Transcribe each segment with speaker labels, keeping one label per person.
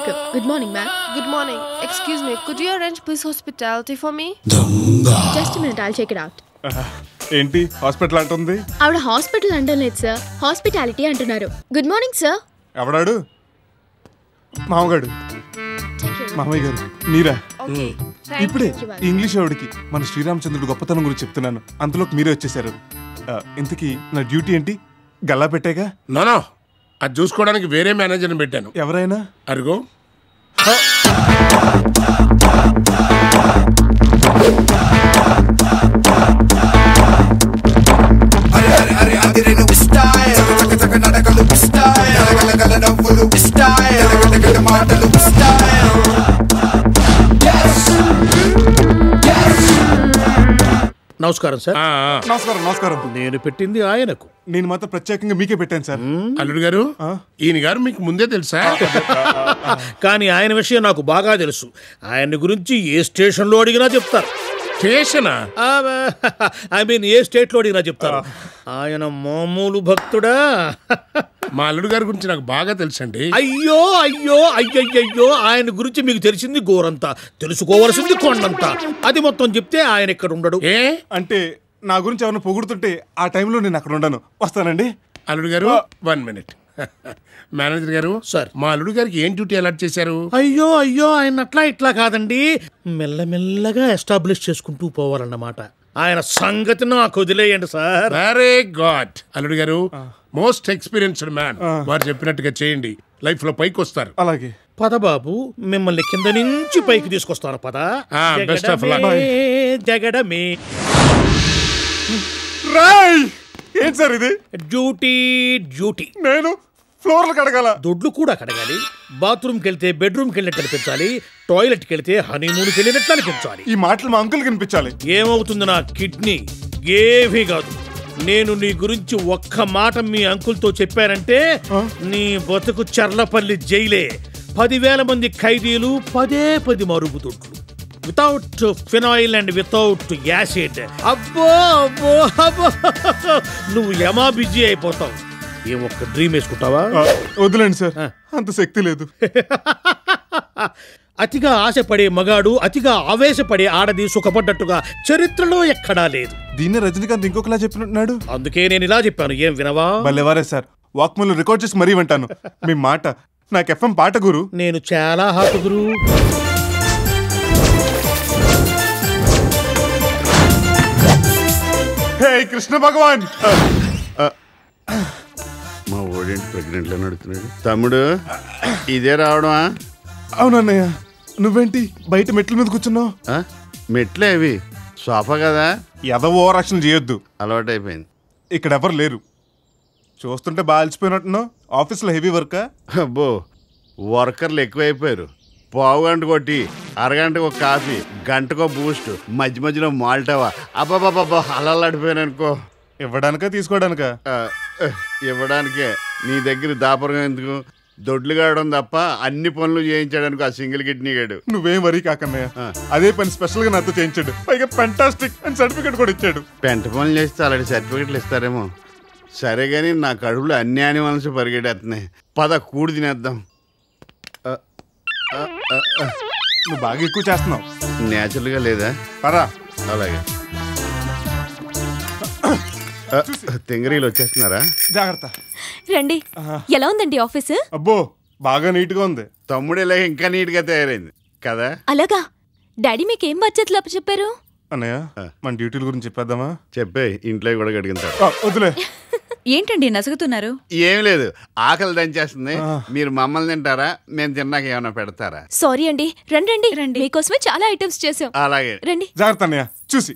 Speaker 1: Welcome. Good morning, ma'am.
Speaker 2: Good morning. Excuse me, could you arrange police hospitality for me?
Speaker 1: Just a minute, I'll check it out.
Speaker 3: ఏంటి hospital అంటుంది?
Speaker 1: ఆవిడ hospital అంటలేదు sir, hospitality అంటున్నారు. Good morning sir.
Speaker 3: ఎవడాడు? మామగాడు. మామయ్య గారు మీరా? ఇప్పుడే English ఆవిడకి మన శ్రీరామచంద్రుడు గొప్పతనం గురించి చెప్తున్నాను, అంతలోకి మీరే వచ్చేసారు. ఇంతకీ నా డ్యూటీ ఏంటి? గల్లా పెట్టాగా?
Speaker 4: నో అది చూసుకోవడానికి వేరే మేనేజర్ని పెట్టాను.
Speaker 3: ఎవరైనా?
Speaker 4: అరుగో.
Speaker 5: నమస్కారం సార్.
Speaker 3: నమస్కారం. నమస్కారం.
Speaker 5: నేను పెట్టింది ఆయనకు.
Speaker 3: నేను మాత్రం ప్రత్యేకంగా మీకే పెట్టాను సార్.
Speaker 4: అల్లుడు గారు, ఈయన గారు మీకు ముందే తెలుసా?
Speaker 5: కానీ ఆయన విషయం నాకు బాగా తెలుసు. ఆయన్ని గురించి ఏ స్టేషన్లో అడిగినా చెప్తారు.
Speaker 4: స్టేషనా?
Speaker 5: ఐ మీన్ ఏ స్టేట్లో అడిగినా చెప్తారు. ఆయన మామూలు భక్తుడా?
Speaker 4: మా అల్లుడు గారి గురించి నాకు బాగా తెలుసండి.
Speaker 5: అయ్యో అయ్యో అయ్యయ్యో, ఆయన గురించి మీకు తెలిసింది గోరంతా, తెలుసుకోవలసింది కొండంతా. అది మొత్తం చెప్తే ఆయన ఇక్కడ ఉండడు.
Speaker 4: ఏ
Speaker 3: అంటే నా గురించి ఎవరైనా పొగుడుతుంటే ఆ టైంలో నేను అక్కడ ఉండను. వస్తానండి.
Speaker 4: అల్లుడు గారు 1 minute. మేనేజర్ గారు
Speaker 5: సార్,
Speaker 4: మా అల్లుడు గారికి ఏం డ్యూటీ అలాట్ చేశారు?
Speaker 5: అయ్యో అయ్యో, ఆయన అట్లా ఇట్లా కాదండి, మెల్లమెల్లగా ఎస్టాబ్లిష్ చేసుకుంటూ పోవాలన్నమాట. ఆయన సంగతి నాకు వదిలేయండి సార్.
Speaker 4: Very good. అల్లుడు గారు మోస్ట్ ఎక్స్పీరియన్స్డ్ మ్యాన్, వారు చెప్పినట్టుగా చేయండి, లైఫ్ లో పైకి వస్తారు.
Speaker 3: అలాగే.
Speaker 5: పద బాబు, మిమ్మల్ని కింద నుంచి పైకి తీసుకొస్తాను. పద.
Speaker 4: Best of luck.
Speaker 5: జగడమే.
Speaker 3: ఏంటి సార్ ఇది?
Speaker 5: Duty duty.
Speaker 3: నేను ఫ్లోర్లు కడగాల,
Speaker 5: దొడ్లు కూడా కడగాలి. బాత్రూమ్కి వెళ్తే బెడ్రూమ్కి వెళ్ళినట్టు అనిపించాలి. టాయిలెట్కి వెళ్తే హనీమూన్కి వెళ్ళినట్లు అనిపించాలి.
Speaker 3: ఈ మాటలు మా అంకుల్ కనిపించాలి.
Speaker 5: ఏమవుతుంది నా కిడ్నీ? ఏమీ కాదు. నేను నీ గురించి ఒక్క మాట మీ అంకుల్తో చెప్పానంటే నీ బతుకు చర్లపల్లి జైలే. 10,000 మంది ఖైదీలు 10 మరుగుదొడ్లు, without phenyl and without acid. అబ్బో అబ్బో అబ్బో, నువ్వు యమా బిజీ అయిపోతావు. ఏం ఒక్క డ్రీమ్ వేసుకుంటావా?
Speaker 3: వద్దులేండి సార్, అంత శక్తి లేదు.
Speaker 5: అతిగా ఆశపడే మగాడు, అతిగా ఆవేశపడే ఆడది సుఖపడ్డట్టుగా చరిత్రలో ఎక్కడా లేదు.
Speaker 3: దీన్నే రజనీకాంత్ ఇంకొకలా చెప్పినట్టున్నాడు.
Speaker 5: అందుకే నేను ఇలా చెప్పాను. ఏం వినవా?
Speaker 3: భలేవారే సార్, వాక్మన్ రికార్డ్ చేసి మరీ వింటాను మీ మాట. నాకు ఎఫ్ఎం పాట గురు.
Speaker 5: నేను చాలా హాట్ గురు.
Speaker 3: హే కృష్ణ భగవాన్.
Speaker 6: మా ఓడేంటి ప్రెగ్నెంట్లో నడుతున్నాడు. తమ్ముడు ఇదే రావడమా?
Speaker 3: అవునన్నయ్య, నువ్వేంటి బయట మెట్ల మీద కూర్చున్నావు?
Speaker 6: మెట్లే అవి, సోఫా కదా.
Speaker 3: ఎదవ ఓవరాక్షన్ చేయొద్దు,
Speaker 6: అలవాటు అయిపోయింది.
Speaker 3: ఇక్కడ ఎవరు లేరు. చూస్తుంటే బాగా అలసిపోయినట్టున్నావు. ఆఫీస్లో హెవీ వర్కా?
Speaker 6: అబ్బో, వర్కర్లు ఎక్కువైపోయారు. పావు గంట కొట్టి అరగంటకు ఒక కాఫీ, గంటకో బూస్ట్, మధ్య మధ్యలో మాల్టావా. అబ్బాబాబా అలలాడిపోయాను అనుకో.
Speaker 3: ఇవ్వడానికా తీసుకోవడానికా?
Speaker 6: ఇవ్వడానికే. నీ దగ్గర దాపరం ఎందుకు? దొడ్లు కావడం తప్ప అన్ని పనులు చేయించాడనుకో ఆ సింగిల్ కిడ్నీ గాడు.
Speaker 3: నువ్వేం వరీ కాకన్నయ్య, అదే పని స్పెషల్ గా నాతో చేయించాడు. పైగా ఫెంటాస్టిక్ అని సర్టిఫికేట్ కూడా ఇచ్చాడు.
Speaker 6: పెంట పనులు చేస్తే అలాంటి సర్టిఫికెట్లు ఇస్తారేమో. సరే గానీ నా కడుపులో అన్ని యానిమల్స్ పరిగెడేస్తున్నాయి. పద కూడి తినేద్దాం.
Speaker 3: నువ్వు బాగా ఎక్కువ చేస్తున్నావు.
Speaker 6: నేచురల్గా లేదా?
Speaker 3: పరా.
Speaker 6: అలాగే. తింగరీలు వచ్చేస్తున్నారా?
Speaker 3: జాగ్రత్త.
Speaker 7: రండి. ఎలా ఉందండి ఆఫీసు?
Speaker 3: అబ్బో, బాగా నీట్ గా ఉంది.
Speaker 6: తమ్ముడు ఇలా ఇంకా నీట్ గా తయారైంది కదా.
Speaker 7: అలాగా. డాడీ మీకేం బాధ్యతలు అప్పచెప్పారు?
Speaker 3: అన్నయ్య, మన డ్యూటీల గురించి చెప్పేద్దామా?
Speaker 6: చెప్పే, ఇంట్లో కూడా గడిగింటారు.
Speaker 3: వద్దులే.
Speaker 7: ఏంటండి నసుగుతున్నారు?
Speaker 6: ఏం లేదు, ఆకలి దంచేస్తుంది. మీరు మమ్మల్ని తింటారా? మేము తిన్నాక ఏమైనా పెడతారా?
Speaker 7: సారీ అండి. రండి రండి, మీకోసమే చాలా ఐటమ్స్ చేసాం.
Speaker 6: అలాగే
Speaker 7: రండి.
Speaker 3: జాగ్రత్త అన్నయ్య, చూసి.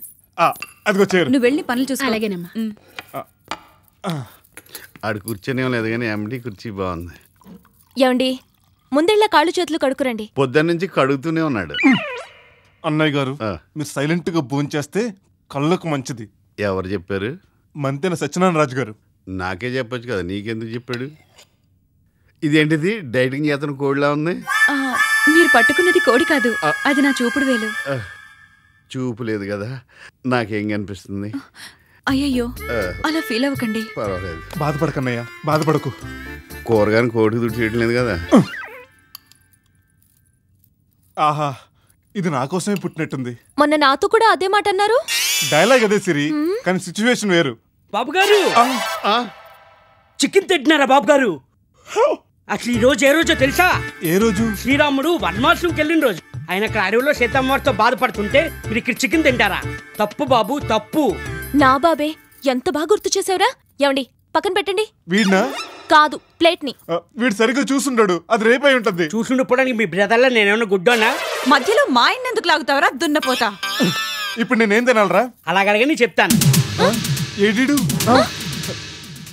Speaker 3: అదిగో చేరు.
Speaker 7: నువ్వు వెళ్ళి పనులు చూసుకో.
Speaker 1: అలాగేనమ్మా.
Speaker 6: ఆడు కూర్చొని లేదు కానీ ఎంటీ కుర్చీ బాగుంది.
Speaker 7: ఏమండి, ముందెళ్ళ కాళ్ళు చేతులు కడుక్కురండి.
Speaker 6: పొద్దున్న నుంచి కడుగుతూనే ఉన్నాడు.
Speaker 3: అన్నయ్య గారు, మీరు సైలెంట్ గా భోంచేస్తే కళ్ళకు మంచిది.
Speaker 6: ఎవరు చెప్పారు?
Speaker 3: మంతెన సత్యనారాయణ రాజు గారు.
Speaker 6: నాకే చెప్పొచ్చు కదా, నీకెందుకు చెప్పాడు? ఇదేంటిది డైటింగ్ చేతన కోడిలా ఉంది?
Speaker 7: మీరు పట్టుకున్నది కోడి కాదు, అది నా చూపుడు వేలు.
Speaker 6: చూపు లేదు కదా, నాకేం కనిపిస్తుంది?
Speaker 7: అయ్యయ్యో, అలా ఫీల్ అవ్వకండి.
Speaker 6: పర్వాలేదు.
Speaker 3: బాధపడకన్నయ్య, బాధపడకు.
Speaker 6: కూరగాని కోడికి దుడ్డు చేయడం లేదు కదా.
Speaker 3: ఆహా, ఇది నా కోసమే పుట్టినట్టుంది.
Speaker 7: మొన్న నాతో కూడా అదే మాట అన్నారు.
Speaker 3: డైలాగ్ అదే సిరి, కానీ సిచ్యువేషన్ వేరు.
Speaker 8: బాబు గారు చికెన్ తింటున్నారా బాబు గారు? అసలు ఈ రోజు ఏ రోజో తెలుసా?
Speaker 3: ఏ రోజు?
Speaker 8: శ్రీరాముడు వనవాసంకి వెళ్ళిన రోజు. ఆయన అక్కడ అడవిలో సీతమ్మవారితో బాధపడుతుంటే మీరు ఇక్కడ చికెన్ తింటారా? తప్పు బాబు, తప్పు.
Speaker 7: నా బాబే, ఎంత బాగా గుర్తు చేసావురా. ఏమండి, పక్కన పెట్టండి.
Speaker 3: వీడినా?
Speaker 7: కాదు, ప్లేట్ ని.
Speaker 3: వీడు సరిగ్గా చూసుంటాడు, అది రేపై ఉంటుంది.
Speaker 8: చూసుండిపోవడానికి మీ బ్రదర్లా నేనేమన్నా గుడ్డోనా?
Speaker 7: మధ్యలో మా ఆయన ఎందుకు లాగుతావరా దున్నపోతా?
Speaker 3: ఇప్పుడు నేనేం తినాలరా?
Speaker 8: అలాగని చెప్తాను.
Speaker 3: ఏడిడు?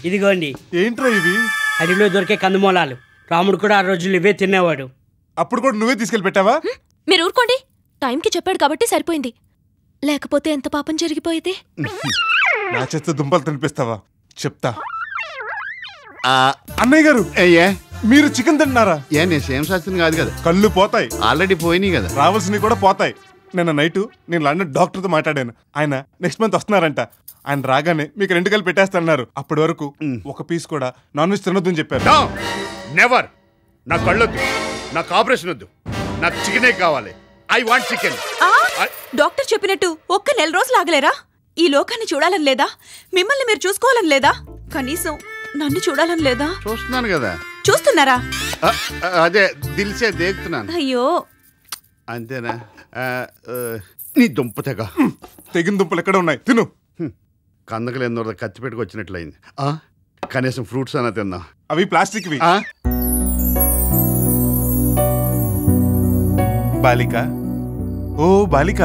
Speaker 8: ఇదిగోండి.
Speaker 3: ఏంట్రా ఇవి?
Speaker 8: అడవిలో దొరికే కందుమూలాలు. రాముడు కూడా ఆ రోజులు ఇవే తినేవాడు.
Speaker 3: అప్పుడు కూడా నువ్వే తీసుకెళ్ళి పెట్టావా?
Speaker 7: మీరు ఊరుకోండి. టైంకి చెప్పాడు కాబట్టి సరిపోయింది, లేకపోతే ఎంత పాపం జరిగిపోయేది.
Speaker 3: నా చేత దుంపలు తినిపిస్తావా? చెప్తా. అన్నయ్య గారు, మీరు చికెన్ తింటున్నారా?
Speaker 6: నేను సేమ్ శాస్త్రం కాదు కదా.
Speaker 3: కళ్ళు పోతాయి.
Speaker 6: ఆల్రెడీ పోయినాయి కదా.
Speaker 3: రావాల్సినవి కూడా పోతాయి. నిన్న నైట్ నేను లండన్ డాక్టర్తో మాట్లాడాను. ఆయన నెక్స్ట్ మంత్ వస్తున్నారంట. ఆయన రాగానే మీకు 2 కలిపి పెట్టేస్తున్నారు. అప్పటి వరకు ఒక పీస్ కూడా నాన్ వెజ్ తినొద్దని చెప్పారు.
Speaker 6: నెవర్. నా కళ్ళొద్దు, నాకు ఆపరేషన్ వద్దు, నాకు చికెనే కావాలి. I want chicken.
Speaker 7: డాక్టర్ చెప్పినట్టు ఒక్క 4 రోజులు ఆగలేరా? ఈ లోకాన్ని చూడాలని లేదా? మిమ్మల్ని మీరు చూసుకోవాలని లేదా? కనీసం నన్ను చూడాలని లేదా?
Speaker 6: చూస్తున్నాను కదా.
Speaker 7: చూస్తున్నారా?
Speaker 6: అదే దిల్సే దేగుతున్నాను.
Speaker 7: అయ్యో,
Speaker 6: అంతేనా? నీ దుంప తెగ.
Speaker 3: తెగిన దుంపలు ఎక్కడ ఉన్నాయి? తిను.
Speaker 6: కందకలు ఎందో కత్తి పెట్టుకు వచ్చినట్లయింది. కనీసం ఫ్రూట్స్ అన్నా తిందాం.
Speaker 3: అవి ప్లాస్టిక్వి. బాలిక, ఓ బాలిక.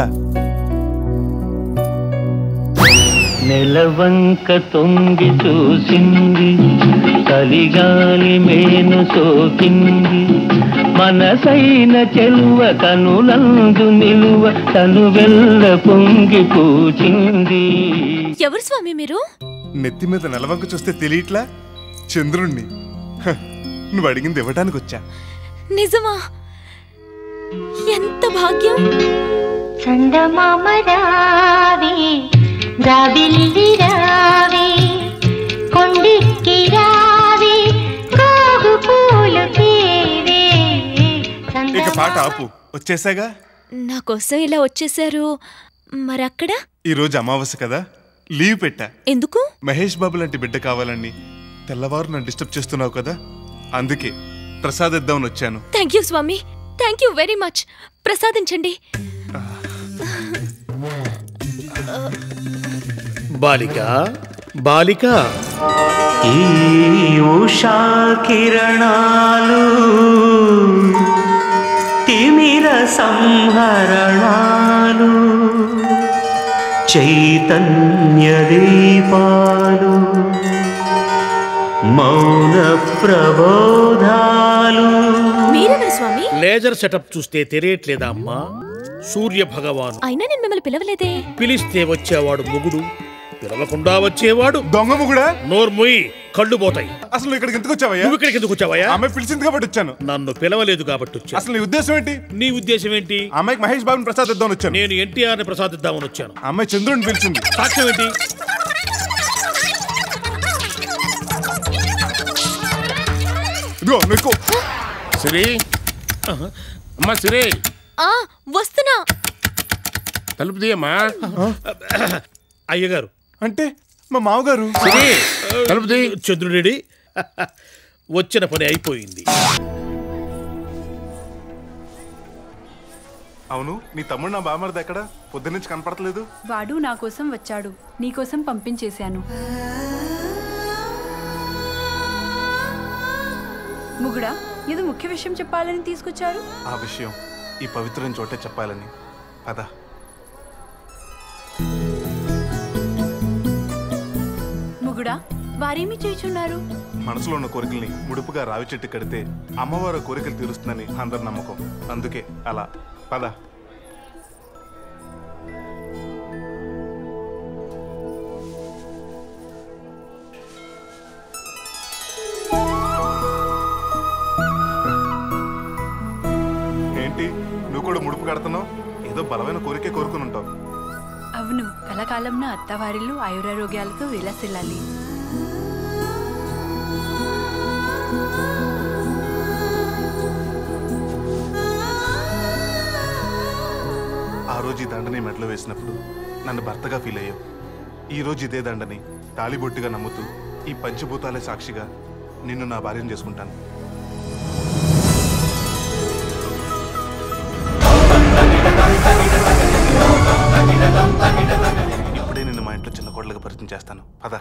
Speaker 9: నెలవంక తొంగి చూసింది, చలిగాలి మేను సోకింది, మనసైన చెలువ కనులందు నిలువ తను వెళ్ళ పొంగి పూచింది.
Speaker 7: ఎవరు స్వామి మీరు?
Speaker 3: నెత్తి మీద నెలవంక చూస్తే తెలియట్లా? చంద్రుణ్ణి. నువ్వు అడిగింది ఇవ్వడానికి వచ్చా.
Speaker 7: నిజమా? ఎంత భాగ్యం.
Speaker 10: చందమామ రావే, గాబిల్లి రావే, కొండిక్కి రావే, గోగు పూలు తేవే.
Speaker 3: ఇక పాట ఆపు, వచ్చేసాగా.
Speaker 7: నా కోసం ఇలా వచ్చేసారు. మరక్కడ
Speaker 3: ఈ రోజు అమావాస్య కదా, లీవ్ పెట్టా.
Speaker 7: ఎందుకు?
Speaker 3: మహేష్ బాబు లాంటి బిడ్డ కావాలని. తెల్లవారు నన్ను డిస్టర్బ్ చేస్తున్నావు కదా, అందుకే ప్రసాదిద్దామని వచ్చాను.
Speaker 7: థ్యాంక్ యూ స్వామి, థ్యాంక్ యూ వెరీ మచ్. ప్రసాదించండి.
Speaker 5: బాలిక, బాలిక.
Speaker 9: ఈ ఉషా కిరణాలు తిమిర సంహరణాలు, చైతన్య దీపాలు, మౌన ప్రబోధాలు.
Speaker 7: మీరెవరు స్వామి?
Speaker 5: లేజర్ సెటప్ చూస్తే తెలియట్లేదా అమ్మా? సూర్య భగవాను.
Speaker 7: అయినా నేను మిమ్మల్ని పిలవలేదే.
Speaker 5: పిలిస్తే వచ్చేవాడు మొగుడు, పిలవకుండా వచ్చేవాడు
Speaker 3: దొంగ మొగుడా?
Speaker 5: నోర్ముయి, కళ్ళు పోతాయి.
Speaker 3: అసలు ఇక్కడికి ఎందుకు వచ్చావయ్యా?
Speaker 5: నువ్వు ఇక్కడికి ఎందుకు వచ్చావయ్యా?
Speaker 3: అమ్మాయి పిలిచింది కాబట్టి వచ్చాను.
Speaker 5: నన్ను పిలవలేదు కాబట్టి వచ్చాను.
Speaker 3: అసలు నీ ఉద్దేశం ఏంటి?
Speaker 5: నీ ఉద్దేశం ఏంటి?
Speaker 3: అమ్మాయికి మహేష్ బాబుని ప్రసాదిద్దామని వచ్చాను.
Speaker 5: నేను ఎన్టీఆర్ ని ప్రసాదిద్దామని వచ్చాను.
Speaker 3: అమ్మాయి చంద్రుడిని పిలిచింది.
Speaker 5: సాక్ష్యం ఏంటి?
Speaker 3: ఇదిగో నీకు.
Speaker 4: సిరి, అమ్మా సిరి,
Speaker 7: వస్తున్నా.
Speaker 4: తలుపు తీయమ్మా.
Speaker 5: అయ్యగారు
Speaker 3: అంటే మా మామగారు.
Speaker 4: సిరి, తలుపు తీ.
Speaker 5: చంద్రుడి వచ్చిన పని అయిపోయింది.
Speaker 3: అవును, నీ తమ్ముడు నా బామర్ది ఎక్కడ? పొద్దున్నుంచి కనపడట్లేదు.
Speaker 11: వాడు నా కోసం వచ్చాడు, నీ కోసం పంపించేశాను. ముగుడా, ఏదో ముఖ్య విషయం చెప్పాలని తీసుకొచ్చారు.
Speaker 3: ఆ విషయం ఈ పవిత్రమైన చోటే చెప్పాలని. పద.
Speaker 11: ముగుడా, వారేమి చేయుచున్నారు?
Speaker 3: మనసులో ఉన్న కోరికల్ని ముడుపుగా రావి చెట్టు కడితే అమ్మవారు కోరికలు తీరుస్తుందని అందరి నమ్మకం. అందుకే అలా. పద. ఏంటి నువ్వు కూడా ముడుపు కడుతున్నావు? ఏదో బలమైన కోరికే కోరుకుని ఉంటావు.
Speaker 11: అవును, కలకాలంన అత్తవారిల్లు ఆయురారోగ్యాలతో విలసిల్లాలి.
Speaker 3: ఆ రోజు ఈ దండని మెడలో వేసినప్పుడు నన్ను భర్తగా ఫీల్ అయ్యావు. ఈ రోజు ఇదే దండని తాళిబొట్టుగా నమ్ముతూ ఈ పంచభూతాలే సాక్షిగా నిన్ను నా భార్యను చేసుకుంటాను. ఇప్పుడే నిన్ను మా ఇంట్లో చిన్న కోడలుగా పరిచయం చేస్తాను. పద.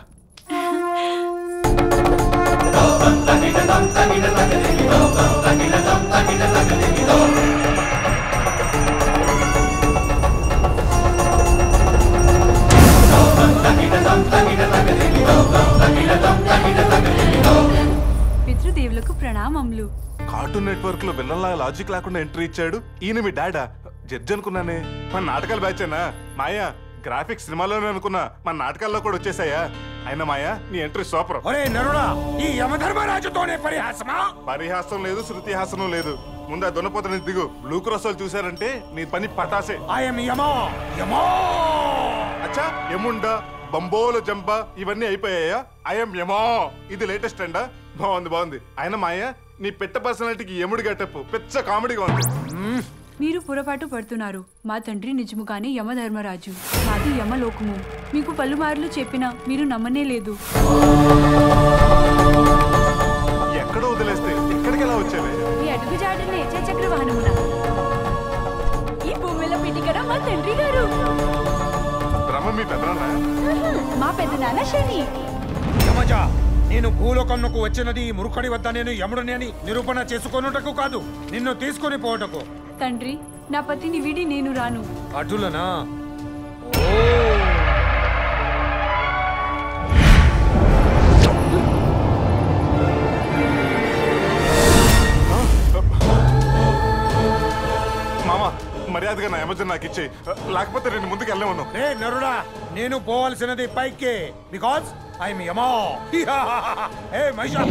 Speaker 11: పితృదేవులకు ప్రణామములు.
Speaker 3: కార్టూన్ నెట్వర్క్ లో విల్లన్లా లాజిక్ లేకుండా ఎంట్రీ ఇచ్చాడు. ఈయన మీ డాడా? జడ్జి అనుకున్నానే. మన నాటకాలు బ్యాచేనా? మాయా గ్రాఫిక్స్ సినిమాలోనే అనుకున్నా, మన నాటకాల్లో కూడా వచ్చేసాయా? అయినా మాయా నీ ఎంట్రీ సూపర్.
Speaker 12: ఈ యమధర్మరాజుతోనే పరిహాసమా?
Speaker 3: పరిహాసం లేదు, శృతిహాసనం లేదు. ముందు ఆ దున్నపోతని దిగు. బ్లూ క్రాస్ వాళ్ళు చూసారంటే నీ పని పటాసే. అచ్చా యముండా బంబోల జంప ఇవన్నీ అయిపోయాయా? ఐఎమ్ యమో. ఇది లేటెస్ట్ అండా? బాగుంది. అయినా మాయా నీ పెట్ట పర్సనాలిటీకి యముడి గెటప్ పెద్ద కామెడీగా ఉంది.
Speaker 11: మీరు పొరపాటు పడుతున్నారు. మా తండ్రి నిజముగానే యమధర్మరాజు, మాది యమలోకము. మీకు పలుమార్లు చెప్పినా మీరు నమ్మనే లేదు.
Speaker 3: ఎక్కడో వదిలేస్తే ఎక్కడికి ఎలా వచ్చావే?
Speaker 11: ఈ అడుగు జాడనే చక్ర వాహనమున. ఈ భూమిలో పిటికరా మా తండ్రి గారు.
Speaker 3: బ్రహ్మ మీ పెద్దనాన్న?
Speaker 11: మా పెద్దనాన్న శని.
Speaker 12: యమజా, నేను భూలోకంకు వచ్చినది మురుకడి వద్ద నేను యముడిని అని నిరూపణ చేసుకొనుటకు కాదు, నిన్ను తీసుకొని పోవటకు.
Speaker 11: తండ్రి, నా పతిని వీడి నేను రాను.
Speaker 12: అటులనా?
Speaker 3: మామా మర్యాదగా నా యమజన్ నాకు ఇచ్చే, లేకపోతే నేను ముందుకు వెళ్ళమను.
Speaker 12: రే నరుడా, నేను పోవాల్సినది పైకే, బికాజ్ ఐఎమ్ యమో. ఏ మహిషా,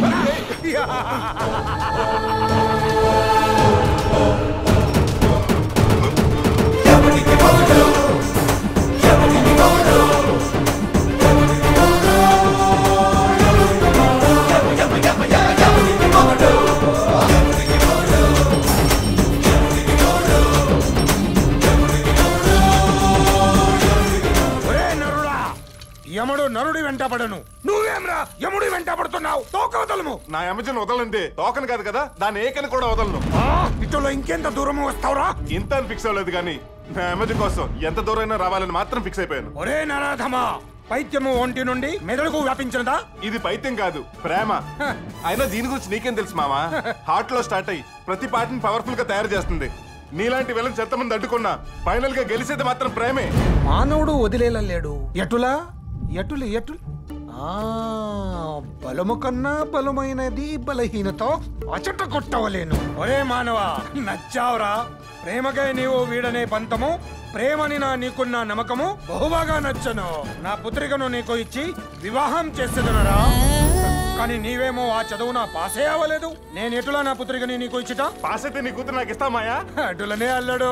Speaker 12: యముడు నరుడి వెంటపడను. నువ్వేమ్రా యముడి వెంటపడుతున్నావు? తోక వదలము.
Speaker 3: నా యమజన్ వదలండి. తోకను కాదు కదా, దాని ఏకని కూడా వదలను.
Speaker 12: ఇటులో ఇంకెంత దూరం వస్తావురా?
Speaker 3: ఇంత అని ఫిక్స్ అవ్వలేదు కానీ నా యమజన్ కోసం ఎంత దూరైనా రావాలని మాత్రం ఫిక్స్ అయిపోయాను.
Speaker 12: ఒరే నరాధమా, పైత్యము ఒంటి నుండి మెదడుకు వ్యాపించినదా?
Speaker 3: ఇది పైత్యం కాదు, ప్రేమ. అయినా దీని గురించి నీకేం తెలుసు మామా? హార్ట్ లో స్టార్ట్ అయ్యి ప్రతి పార్టీని పవర్ఫుల్ గా తయారు చేస్తుంది. నీలాంటి వెళ్ళని ఎంతమంది అడ్డుకున్నా ఫైనల్ గా గెలిచేది మాత్రం ప్రేమే.
Speaker 12: మానవుడు వదిలేలేడు. ఎటులా ఎటులు ఎటులు బలము కన్నా బలమైనది బలహీనత అచట కొట్టవలేను. ఒరే మానవా, నచ్చావురా. ప్రేమకై నీవు వీడనే పంతము, ప్రేమని నా నీకున్న నమ్మకము బహుబాగా నచ్చను. నా పుత్రికను నీకు ఇచ్చి వివాహం చేసేదనరా. కానీ నీవేమో ఆ చదువున పాసే అవ్వలేదు. నేను ఎటులా నా పుత్రికని నీకు ఇచ్చిట?
Speaker 3: పాస్ అయితే నీ కూతురు నాకు ఇస్తామాయా?
Speaker 12: అటులనే అల్లడు.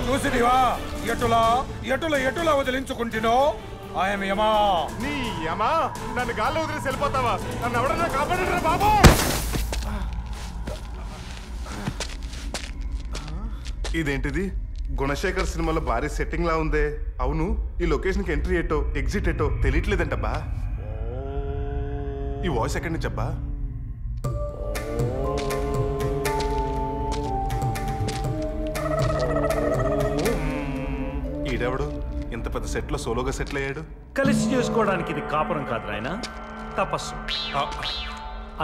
Speaker 12: చూసిదివా ఎటులా ఎటుల ఎటులా వదిలించుకుంటునో. ఆయన యమా.
Speaker 3: నీ యమా నన్ను గాల్లో వదిలేసి వెళ్ళిపోతావా? నన్ను ఎవడన్నా కాపాడరా బాబు. ఇదేంటిది? గుణశేఖర్ సినిమాలో భారీ సెట్టింగ్ లా ఉందే. అవును, ఈ లొకేషన్ కి ఎంట్రీ ఎటో ఎగ్జిట్ ఎటో తెలియట్లేదంటబ్బా. ఈ వాయిస్ ఎక్కడి నుంచి అబ్బా? ఈడెవడు ఇంత పెద్ద సెట్ లో సోలోగా సెటిల్ అయ్యాడు?
Speaker 13: కలిసి చేసుకోవడానికి ఇది కాపురం కాదు నాయన, తపస్సు.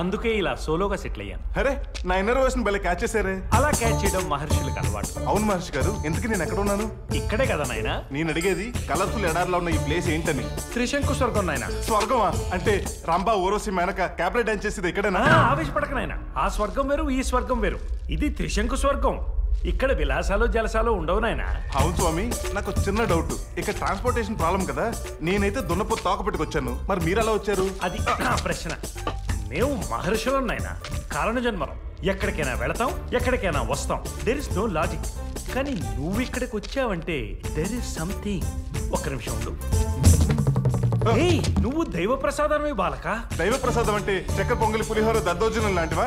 Speaker 13: అందుకే ఇలా సోలోగా సెటిల్ అయ్యాను.
Speaker 3: అరే, నా ఇన్నర్ వాయిస్ ని భలే క్యాచ్ చేశారే.
Speaker 13: అలా క్యాచ్ చేయడం మహర్షులకు అలవాటు.
Speaker 3: అవును మహర్షి గారు, ఎందుకు నేను ఎక్కడ ఉన్నాను?
Speaker 13: ఇక్కడే కదా నాయన.
Speaker 3: నేను అడిగేది కలర్ఫుల్ ఎడార్లో ఉన్న ఈ ప్లేస్ ఏంటని.
Speaker 13: త్రిశంకు స్వర్గం నాయన.
Speaker 3: స్వర్గమా? అంటే రంభా ఊరోసి మేనక క్యాబరెట్ డాన్స్ చేసేది ఇక్కడేనా?
Speaker 13: ఆవేశపడక నాయన, ఆ స్వర్గం వేరు, ఈ స్వర్గం వేరు. ఇది త్రిశంకు స్వర్గం. ఇక్కడ విలాసాలు జలసాలు ఉండవు నాయన.
Speaker 3: అవును స్వామి, నాకు చిన్న డౌట్. ఇక్కడ ట్రాన్స్పోర్టేషన్ ప్రాబ్లం కదా. నేనైతే దున్నపోతు తోక పెట్టుకొచ్చాను, మరి మీరు ఎలా వచ్చారు?
Speaker 13: అది నా ప్రశ్న. మేము మహర్షులం నాయన, కారణ జన్మరం. ఎక్కడికైనా వెళతాం, ఎక్కడికైనా వస్తాం. There is no logic. కానీ నువ్వు ఇక్కడికి వచ్చావంటే దెర్ ఇస్ సంథింగ్. ఒక్క నిమిషం ఉండు. నువ్వు దైవ ప్రసాదమే బాలక.
Speaker 3: దైవ ప్రసాదం అంటే చక్కెర పొంగలి పులిహోర దద్దోజనం లాంటివా?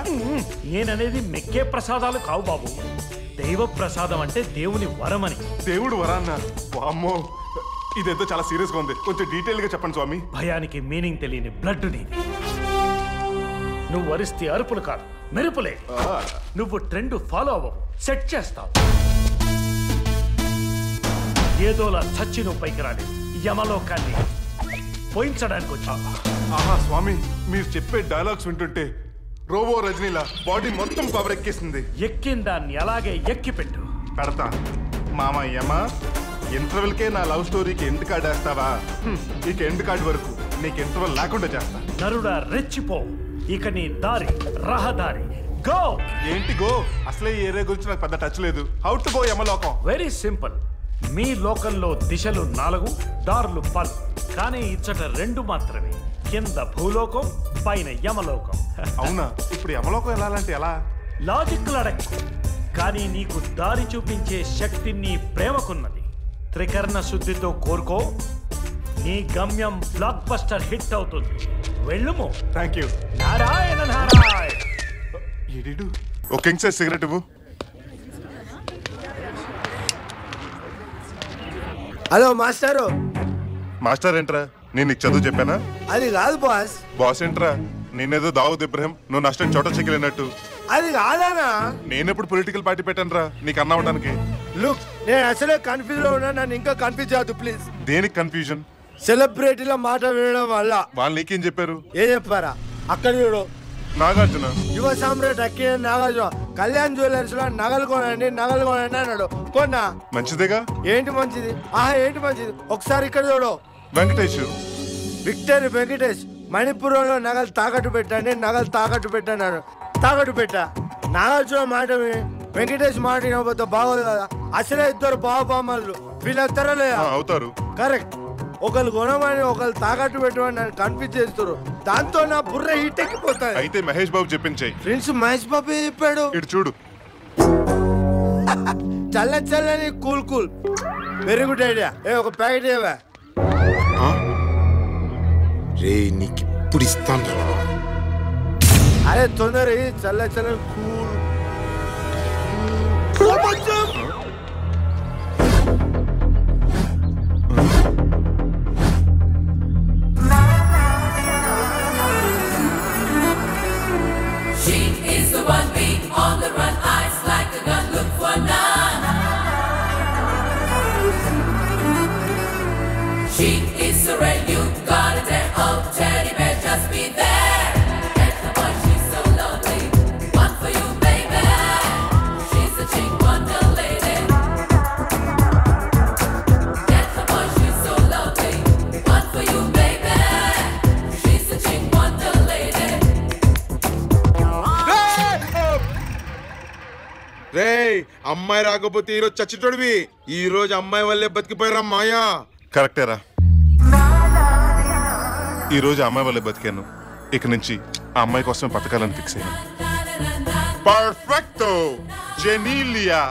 Speaker 13: నేననేది మెక్కే ప్రసాదాలు కావు బాబు, దైవ ప్రసాదం అంటే దేవుని వరమని.
Speaker 3: దేవుడు వరాన్న? అమ్మో, ఇదేదో చాలా సీరియస్ గా ఉంది. కొంచెం డీటెయిల్ గా చెప్పండి స్వామి.
Speaker 13: భయానికి మీనింగ్ తెలియని బ్లడ్ నీది. నువ్వు వరిస్తే అరుపులు కాదు, మెరుపులే. నువ్వు ట్రెండ్ ఫాలో అవ్వవు, సెట్ చేస్తావు. ఏదోలా చచ్చి నువ్వు పైకి రాలేదు, యమలోకాన్ని పోయించడానికి వచ్చావు.
Speaker 3: ఆహా స్వామి, మీరు చెప్పే డైలాగ్స్ వింటుంటే రోబో రజనీలా బాడీ మొత్తం పవర్ ఎక్కేసింది.
Speaker 13: ఎక్కిన దాన్ని అలాగే ఎక్కిపెట్టు.
Speaker 3: పెడతా. మామ యమ, ఇంటర్వెల్కే నా లవ్ స్టోరీకి ఎండ్ కార్డ్ వేస్తావా? ఇక ఎండ్ కార్డ్ వరకు నీకు ఇంటర్వెల్ లేకుండా చేస్తా.
Speaker 13: నరుడా రెచ్చిపో, ఇక నీ దారి రహదారి. గో.
Speaker 3: ఏంటి గో? అసలే ఈ ఏరియా గురించి నాకు పెద్ద టచ్ లేదు. How to go Yamalokam?
Speaker 13: Very simple. మీ లోకంలో దిశలు 4, దారులు 10, కానీ ఇచ్చట 2 మాత్రమే. కింద భూలోకం, పైన యమలోకం.
Speaker 3: అవునా? ఇప్పుడు యమలోకం వెళ్ళాలంటే ఎలా?
Speaker 13: లాజిక్ అడక్కు, కానీ నీకు దారి చూపించే శక్తి నీ ప్రేమకున్నది. త్రికరణ శుద్ధితో కోరుకో, నీ గమ్యం బ్లాక్ బస్టర్ హిట్ అవుతుంది. వెళ్ళుము.
Speaker 3: Thank you.
Speaker 13: నారాయణ నారాయణ.
Speaker 3: ఏడీడు ఓ కింగ్ సైజ్ సిగరెట్ ఇవ్వు.
Speaker 14: హలో మాస్టారు.
Speaker 3: మాస్టర్ ఏంట్రా? నేను నీకు చదువు చెప్పానా?
Speaker 14: అది కాదు బాస్.
Speaker 3: బాస్ ఏంట్రా? నేనేదో దావుద్ ఇబ్రహీం, నువ్వు నష్టం చోట చెక్కిలినట్టు.
Speaker 14: అది కాదానా?
Speaker 3: నేనెప్పుడు పొలిటికల్ పార్టీ పెట్టాను రా నీకు అన్న అవడానికి?
Speaker 14: లుక్, నేను అసలే కన్ఫ్యూజ్ లో ఉన్నా, నన్ను ఇంకా కన్ఫ్యూజ్ చేయద్దు ప్లీజ్.
Speaker 3: దేనికి కన్ఫ్యూజన్?
Speaker 14: సెలబ్రిటీల మాట వినడం వల్ల.
Speaker 3: వాళ్ళు నీకేం చెప్పారు?
Speaker 14: ఏం చెప్పారా? అక్కడ చూడు,
Speaker 3: నాగార్జున
Speaker 14: యువ సామ్రాట్ అక్కినే నాగార్జున కళ్యాణ్ జ్యువెలర్స్ లో నగలు కొనండి అన్నాడు. కొన్నా.
Speaker 3: మంచిదేగా.
Speaker 14: ఏంటి మంచిది? ఏంటి మంచిది? ఒకసారి ఇక్కడ చూడు.
Speaker 3: వెంకటేష్,
Speaker 14: విక్టరీ వెంకటేష్ మణిపురంలో నగలు తాకట్టు పెట్టాడు. తాకట్టు పెట్టా. నాగార్జున మాట విని వెంకటేష్ మాట వినకపోతే బాగోదు కదా. అసలే ఇద్దరు బావబామ్మలు, వీళ్ళొస్తారా లేదా?
Speaker 3: అవుతారు.
Speaker 14: కరెక్ట్. ఒకళ్ళు కొనమని ఒకళ్ళు తాకట్టు పెట్టమని నన్ను కన్ఫ్యూజ్ చేస్తారు. దాంతో నా బుర్ర హీట్ ఎక్కిపోతాయి.
Speaker 3: అయితే మహేష్ బాబు చెప్పించాయి.
Speaker 14: ఫ్రెండ్స్ మహేష్ బాబు చెప్పాడు.
Speaker 3: ఇటు చూడు.
Speaker 14: చల్లని కూల్ వెరీ గుడ్ ఐడియా. ఒక ప్యాకెట్ ఏవా?
Speaker 15: రే నీకు ఇప్పుడు ఇస్తాను.
Speaker 14: అరే తొందర చల్లని cool.
Speaker 16: She is the one beat on the run, eyes like a gun, look for none. She is the ray, you got a day, oh teddy bear, just be there. Get the boy, she's so lovely, one for you, baby. She's a chick wonder lady. Get the boy, she's so lovely, one for you, baby. She's a chick wonder lady.
Speaker 15: రే అమ్మాయి రాకపోతే ఈరోజు చచ్చిటోడివి. ఈ రోజు అమ్మాయి వల్లే బతికిపోయారా మాయా.
Speaker 3: కరెక్టేరా, ఈ రోజు అమ్మాయి వల్లే బతికాను. ఇక నుంచి ఆ అమ్మాయి కోసం బతకాలని ఫిక్స్ అయ్యాను. పర్ఫెక్టో, జెనీలియా,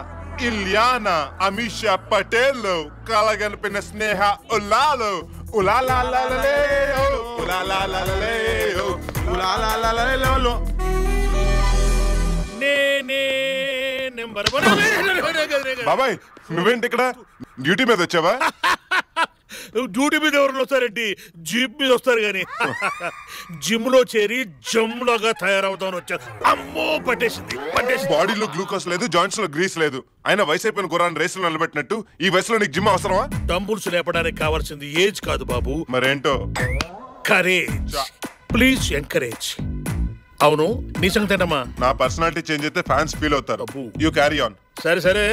Speaker 3: ఇలియానా, అమిషా పటేల్, కలగలిపిన స్నేహ ఉల్లాలు, ఉలాలాలలే, ఉలాలాలలే, ఉలాలాలలే. బాబాయ్ నువ్వేంటి ఇక్కడ? డ్యూటీ మీద వచ్చావా?
Speaker 5: డ్యూటీ మీద ఎవరు వస్తారండి? జీప్ మీద వస్తారు కానీ. జిమ్ లో చేరి జమ్లాగా తయారవుతాను వచ్చారు. అమ్మో పట్టేసింది.
Speaker 3: బాడీలో గ్లూకోజ్ లేదు, జాయింట్స్ లో గ్రీస్ లేదు. అయినా వయసు అయిపోయిన గుర్రాన్ని రేసులో నిలబెట్టినట్టు ఈ వయసులో నీకు జిమ్ అవసరమా?
Speaker 5: డంబుల్స్ లేపడానికి కావాల్సింది ఏజ్ కాదు బాబు,
Speaker 3: మరేంటో
Speaker 5: కరేజ్. Please encourage. అవును నీ సంగతి ఏంటమ్మా?
Speaker 3: నా పర్సనాలిటీ చేంజ్ అయితే ఫ్యాన్స్ ఫీల్ అవుతారు. You carry on.
Speaker 5: సరే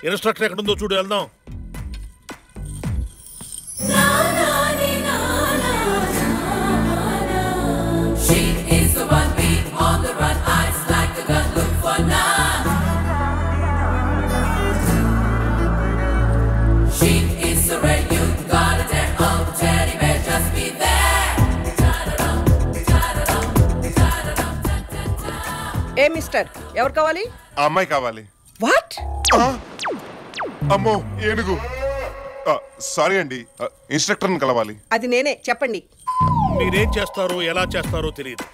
Speaker 5: ఇన్స్ట్రక్టర్ ఎక్కడుందో చూడు, వెళ్దాం.
Speaker 16: She is the one beat on the run, eyes like a gun, look for none. She is the ray, you got a day, oh teddy bear, just be there.
Speaker 17: A mister, ఎవరు కావాలి?
Speaker 3: ఆ అమ్మాయి కావాలి.
Speaker 17: What?
Speaker 3: అమ్మో ఏనుగు. Sorry అండి, ఇన్స్ట్రక్టర్ని కలవాలి.
Speaker 17: అది నేనే, చెప్పండి.
Speaker 5: మీరేం చేస్తారో ఎలా చేస్తారో తెలియదు.